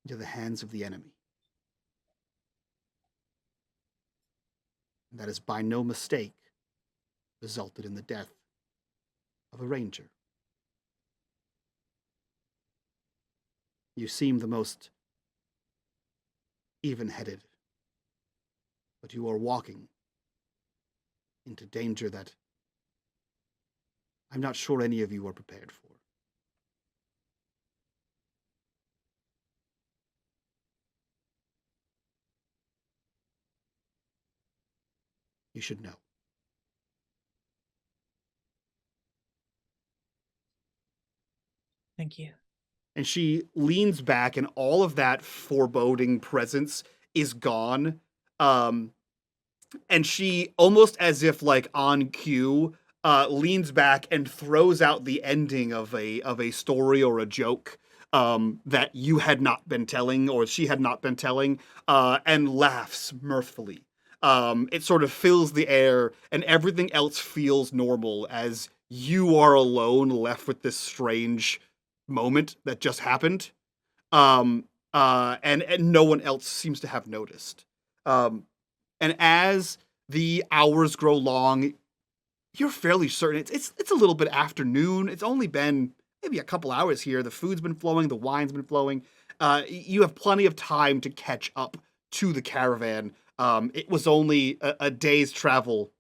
into the hands of the enemy. And that is by no mistake resulted in the death of a ranger. You seem the most even-headed, but you are walking into danger that I'm not sure any of you are prepared for. You should know. Thank you. And she leans back, and all of that foreboding presence is gone. And she, almost as if like on cue, leans back and throws out the ending of a story or a joke. that you had not been telling, or she had not been telling, and laughs mirthfully. It sort of fills the air, and everything else feels normal as you are alone, left with this strange moment that just happened. And no one else seems to have noticed. And as the hours grow long, you're fairly certain it's a little bit afternoon. It's only been maybe a couple hours here. The food's been flowing, the wine's been flowing. You have plenty of time to catch up to the caravan. It was only a day's travel.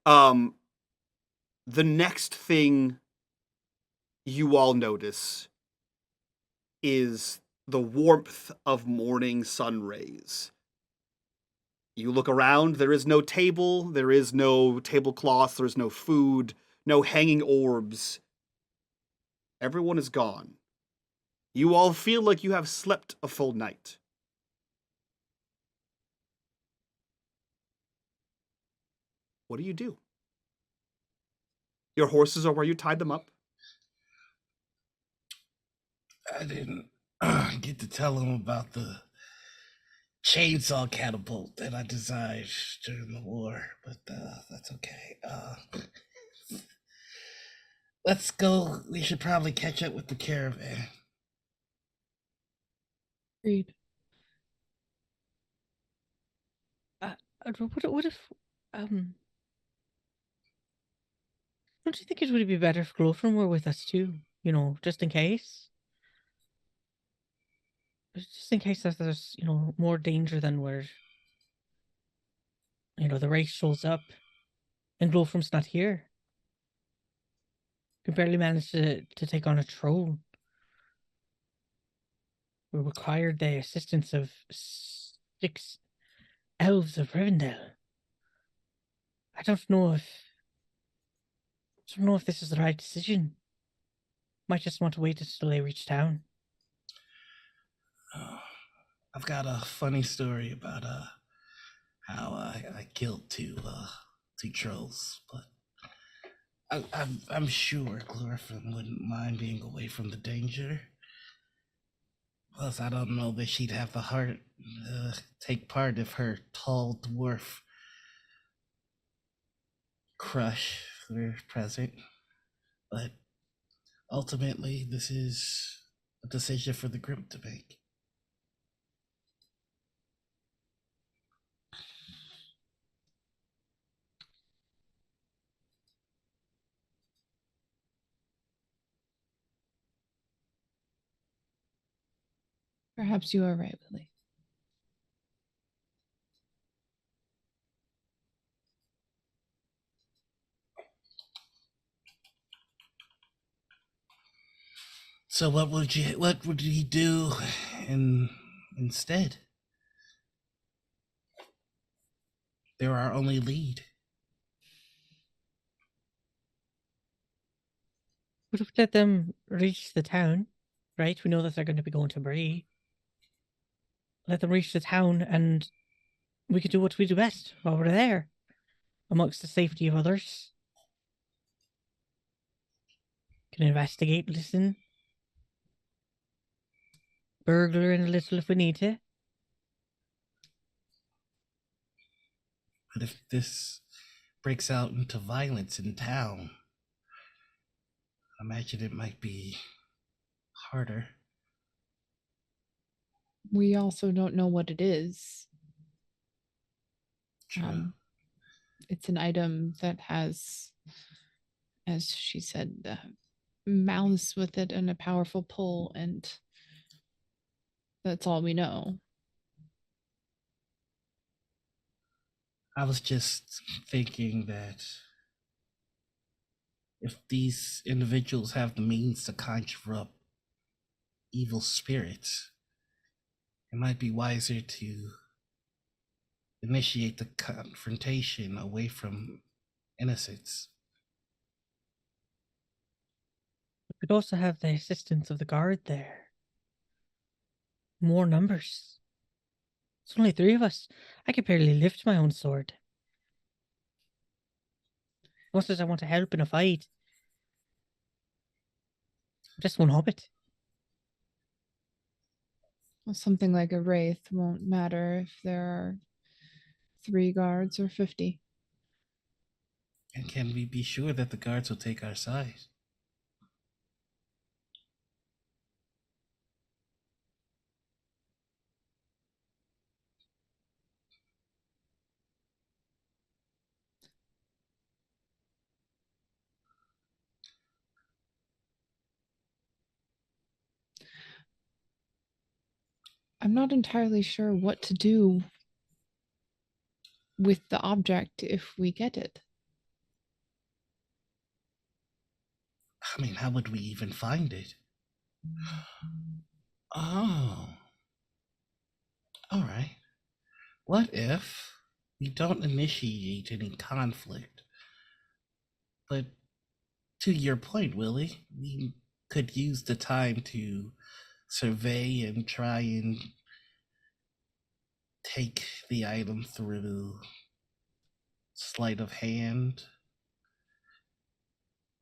The next thing you all notice is the warmth of morning sun rays. You look around, there is no table, there is no tablecloth, there is no food, no hanging orbs. Everyone is gone. You all feel like you have slept a full night. What do? Your horses are where you tied them up. I didn't get to tell him about the chainsaw catapult that I designed during the war, but that's okay. Let's go. We should probably catch up with the caravan. Agreed. What if don't you think it would be better if Glowfrom were with us too? You know, just in case. Just in case that there's, more danger than where, the race shows up and Glowfrom's not here. We barely managed to take on a troll. We required the assistance of 6 Elves of Rivendell. I don't know if this is the right decision. Might just want to wait until they reach town. I've got a funny story about how I killed two trolls, but I'm sure Glorifin wouldn't mind being away from the danger. Plus, I don't know that she'd have the heart to take part if her tall dwarf crush were present. But ultimately, this is a decision for the group to make. Perhaps you are right, Willie. So what would he do instead? They're our only lead. What if we let them reach the town, right? We know that they're going to be going to Bree. Let them reach the town and we could do what we do best while we're there, amongst the safety of others. Can investigate, listen, burglar in a little if we need to. But if this breaks out into violence in town, I imagine it might be harder. We also don't know what it is. True. It's an item that has, as she said, malice with it and a powerful pull, and that's all we know. I was just thinking that if these individuals have the means to conjure up evil spirits, it might be wiser to initiate the confrontation away from innocents. We could also have the assistance of the guard there. More numbers. It's only 3 of us. I could barely lift my own sword. Much as I want to help in a fight. I'm just one hobbit. Well, something like a wraith won't matter if there are 3 guards or 50. And can we be sure that the guards will take our side? I'm not entirely sure what to do with the object if we get it. I mean, how would we even find it? Oh. All right. What if we don't initiate any conflict? But to your point, Willie, we could use the time to survey and try and take the item through sleight of hand,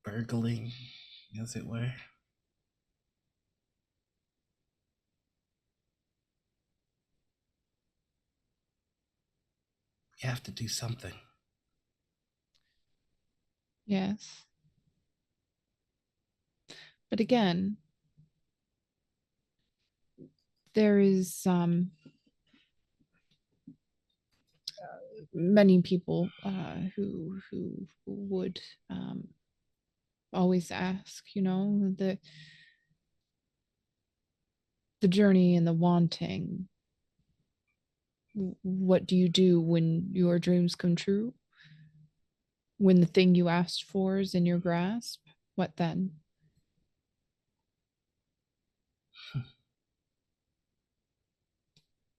burgling, as it were. We have to do something. Yes. But again, there is many people who would always ask, the journey and the wanting. What do you do when your dreams come true? When the thing you asked for is in your grasp, what then?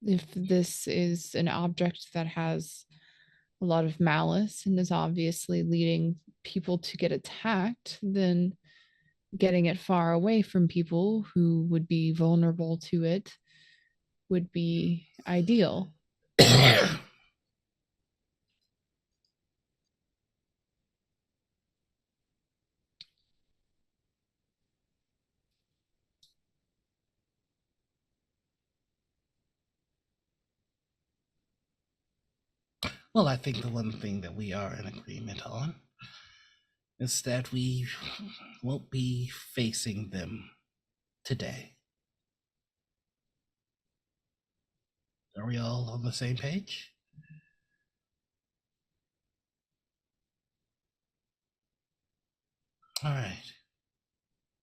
If this is an object that has a lot of malice and is obviously leading people to get attacked, then getting it far away from people who would be vulnerable to it would be ideal. Well, I think the one thing that we are in agreement on is that we won't be facing them today. Are we all on the same page? All right.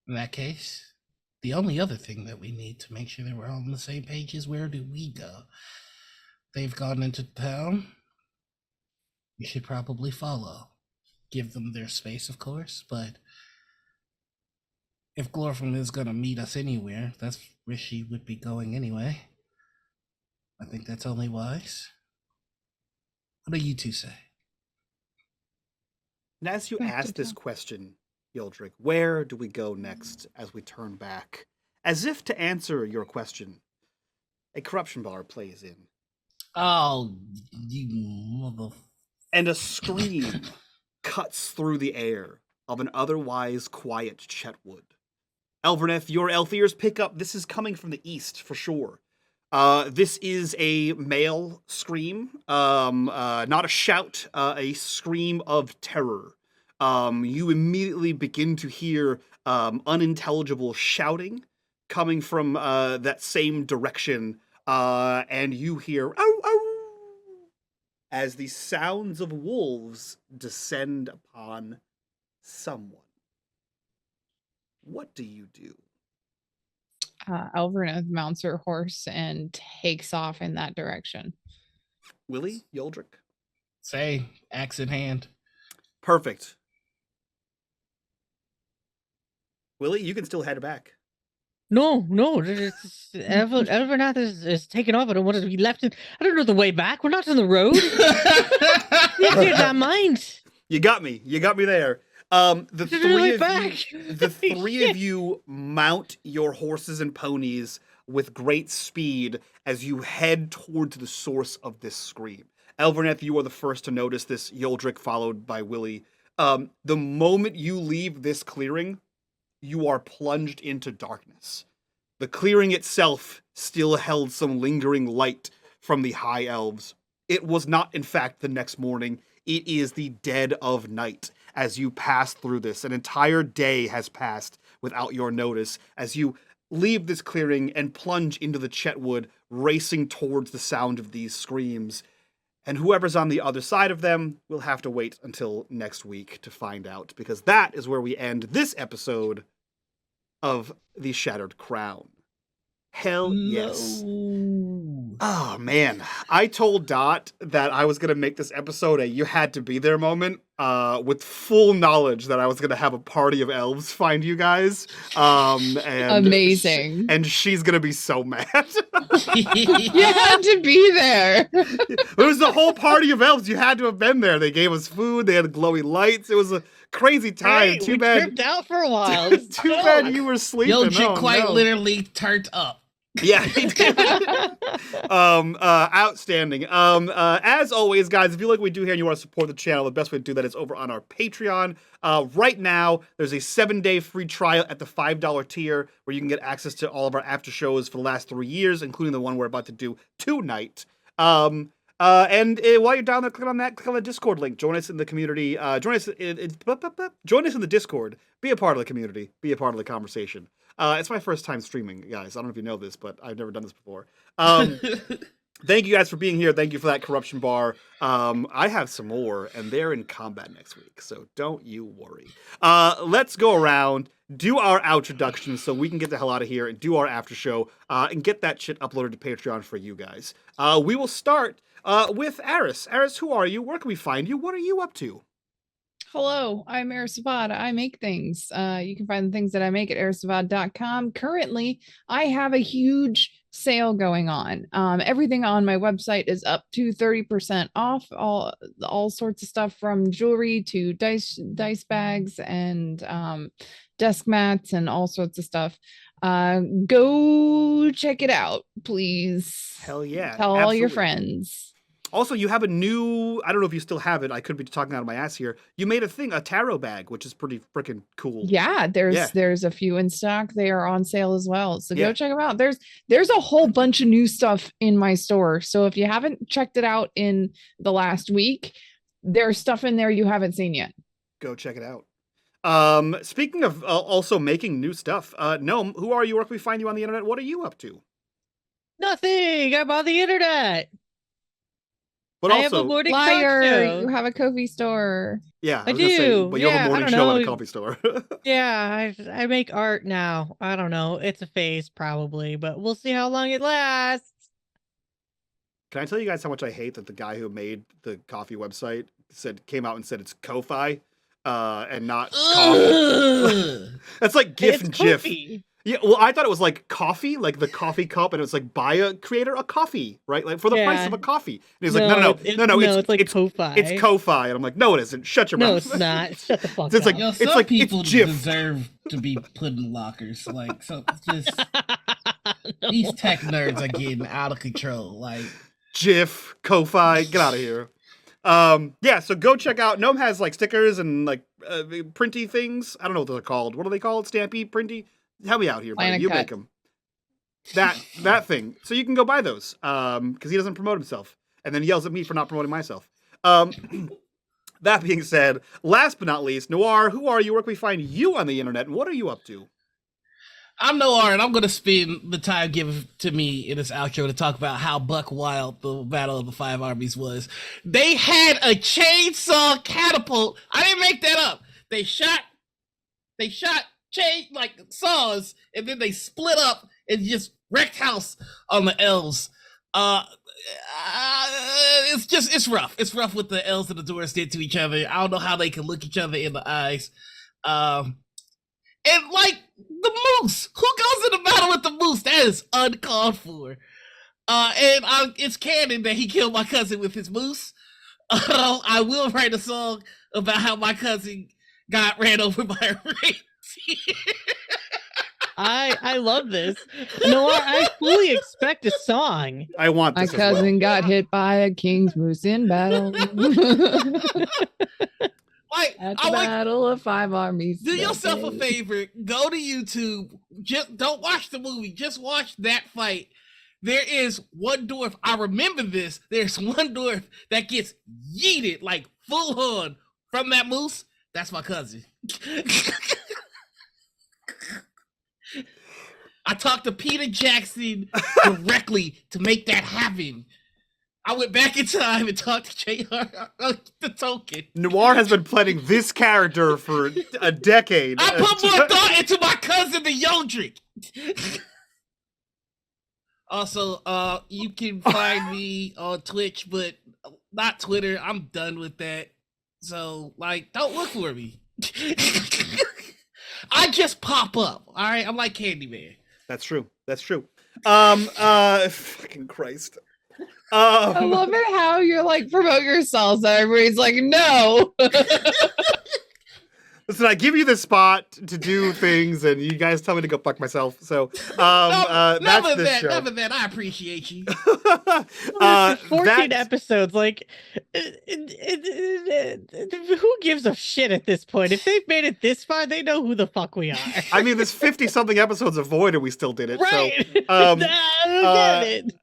In that case, the only other thing that we need to make sure that we're all on the same page is where do we go? They've gone into town. We should probably follow. Give them their space, of course, but if Glorfin is going to meet us anywhere, that's where she would be going anyway. I think that's only wise. What do you two say? And as you Back to ask this town. question, Yildrick, where do we go next as we turn back? As if to answer your question, a corruption bar plays in. Oh, you mother... And a scream cuts through the air of an otherwise quiet Chetwood. Elverneth, your elf ears pick up. This is coming from the east for sure. This is a male scream, not a shout, a scream of terror. You immediately begin to hear unintelligible shouting coming from that same direction, and you hear "ow, ow," as the sounds of wolves descend upon someone. What do you do? Elverna mounts her horse and takes off in that direction. Willie, Yoldrick? Say, axe in hand. Perfect. Willie, you can still head back. No, Elvernath is taken off. I don't want to be left in. I don't know the way back. We're not on the road. You cleared that mind. You got me. You got me there. The three of you mount your horses and ponies with great speed as you head towards the source of this scream. Elverneth, you are the first to notice this. Yoldrick, followed by Willie. The moment you leave this clearing, you are plunged into darkness. The clearing itself still held some lingering light from the high elves. It was not, in fact, the next morning. It is the dead of night as you pass through this. An entire day has passed without your notice as you leave this clearing and plunge into the Chetwood, racing towards the sound of these screams. And whoever's on the other side of them will have to wait until next week to find out, because that is where we end this episode of The Shattered Crown. Hell yes. No. Oh, man. I told Dot that I was going to make this episode a you had to be there moment, with full knowledge that I was going to have a party of elves find you guys. And Amazing. And she's going to be so mad. You had to be there. It was the whole party of elves. You had to have been there. They gave us food. They had glowy lights. It was a crazy time. Hey, Too we bad. tripped out for a while. Too bad you were sleeping. Yo, Jit Oh, quite no. literally turned up. Yeah, he did. Outstanding. As always, guys, if you like what we do here and you want to support the channel, the best way to do that is over on our Patreon. Right now, there's a 7-day free trial at the $5 tier where you can get access to all of our after shows for the last 3 years, including the one we're about to do tonight. And while you're down there, click on the Discord link. Join us in the community. Join us in the Discord. Be a part of the community. Be a part of the conversation. It's my first time streaming, guys. I don't know if you know this, but I've never done this before. Thank you guys for being here. Thank you for that corruption bar. I have some more, and they're in combat next week, so don't you worry. Let's go around, do our introductions so we can get the hell out of here and do our after show, and get that shit uploaded to Patreon for you guys. We will start with Aris. Aris, who are you? Where can we find you? What are you up to? Hello, I'm Erisavad. I make things. You can find the things that I make at erisavad.com. Currently, I have a huge sale going on. Everything on my website is up to 30% off. All sorts of stuff from jewelry to dice bags and desk mats and all sorts of stuff. Go check it out, please. Hell yeah. Tell all your absolutely. friends. Also, you have a new, I don't know if you still have it. I could be talking out of my ass here. You made a tarot bag, which is pretty freaking cool. Yeah, there's a few in stock. They are on sale as well. So go check them out. There's a whole bunch of new stuff in my store. So if you haven't checked it out in the last week, there's stuff in there you haven't seen yet. Go check it out. Speaking of also making new stuff, Gnome, who are you? Where can we find you on the internet? What are you up to? Nothing. I'm on the internet. But I have a also, morning talk Liar, show. you have a Ko-fi store. yeah, I was gonna say, do. but you have Yeah, a I morning don't show at a know. coffee store. Yeah, I make art now. I don't know. It's a phase probably, but we'll see how long it lasts. Can I tell you guys how much I hate that the guy who made the coffee website came out and said it's Ko-fi, and not coffee? Ugh. That's like GIF It's and GIF. Ko-fi. Yeah, well, I thought it was like coffee, like the coffee cup, and it was like buy a creator a coffee, right? Like for the price Yeah. of a coffee. And he's like, no, it's like Ko-fi. it's Ko-fi, and I'm like, no, it isn't. Shut your No, mouth. it's not. Shut the fuck It's up. like- Yo, It's some like- it's people GIF. deserve to be put in lockers. Like, so just these tech nerds are getting out of control. Like, GIF, Ko-fi, get out of here. Yeah, so go check out. Gnome has like stickers and like printy things. I don't know what they're called. What are they called? Stampy, printy? Help me out here, buddy. Planet You Cut. make them. That thing. So you can go buy those. Because he doesn't promote himself, and then yells at me for not promoting myself. That being said, last but not least, Noir, who are you? Where can we find you on the internet, and what are you up to? I'm Noir, and I'm going to spend the time given to me in this outro to talk about how buck wild the Battle of the Five Armies was. They had a chainsaw catapult. I didn't make that up. They shot chain like saws, and then they split up and just wrecked house on the elves. It's rough. It's rough what the elves and the dwarves did to each other. I don't know how they can look each other in the eyes. And like the moose, who goes into battle with the moose? That is uncalled for. It's canon that he killed my cousin with his moose. I will write a song about how my cousin got ran over by a reindeer. I love this. No, I fully expect a song. I want My this as well. cousin got hit by a king's moose in battle. Like, At I the like, Battle of Five Armies. do yourself a Okay. favor. Go to YouTube. Just don't watch the movie. Just watch that fight there is one dwarf. I remember this. There's one dwarf that gets yeeted like full on from that moose. That's my cousin. I talked to Peter Jackson directly to make that happen. I went back in time and talked to JR the token. Noir has been planning this character for a decade. I put more thought into my cousin than Yodrick. Also, you can find me on Twitch, but not Twitter. I'm done with that. So, like, don't look for me. I just pop up. All right, I'm like Candyman. That's true. That's true. Fucking Christ. I love it how you're like, promote yourselves, and everybody's like, no. Listen, I give you the spot to do things, and you guys tell me to go fuck myself. So, that's this show. Never that. I appreciate you. 14 episodes. Like, who gives a shit at this point? If they've made it this far, they know who the fuck we are. I mean, there's 50-something episodes of Void, and we still did it. Right. So,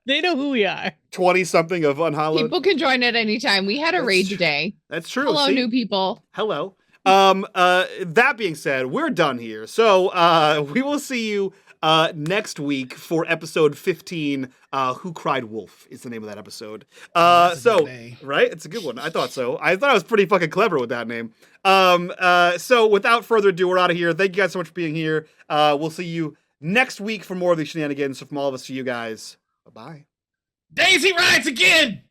They know who we are. 20-something of Unhallowed. People can join at any time. We had a raid today. That's true. Hello, See? new people. Hello. That being said, we're done here. So, we will see you next week for episode 15. Who Cried Wolf is the name of that episode. That's a good name. Right? It's a good one. I thought so. I thought I was pretty fucking clever with that name. So without further ado, we're out of here. Thank you guys so much for being here. We'll see you next week for more of these shenanigans. So from all of us to you guys, bye-bye. Daisy rides again!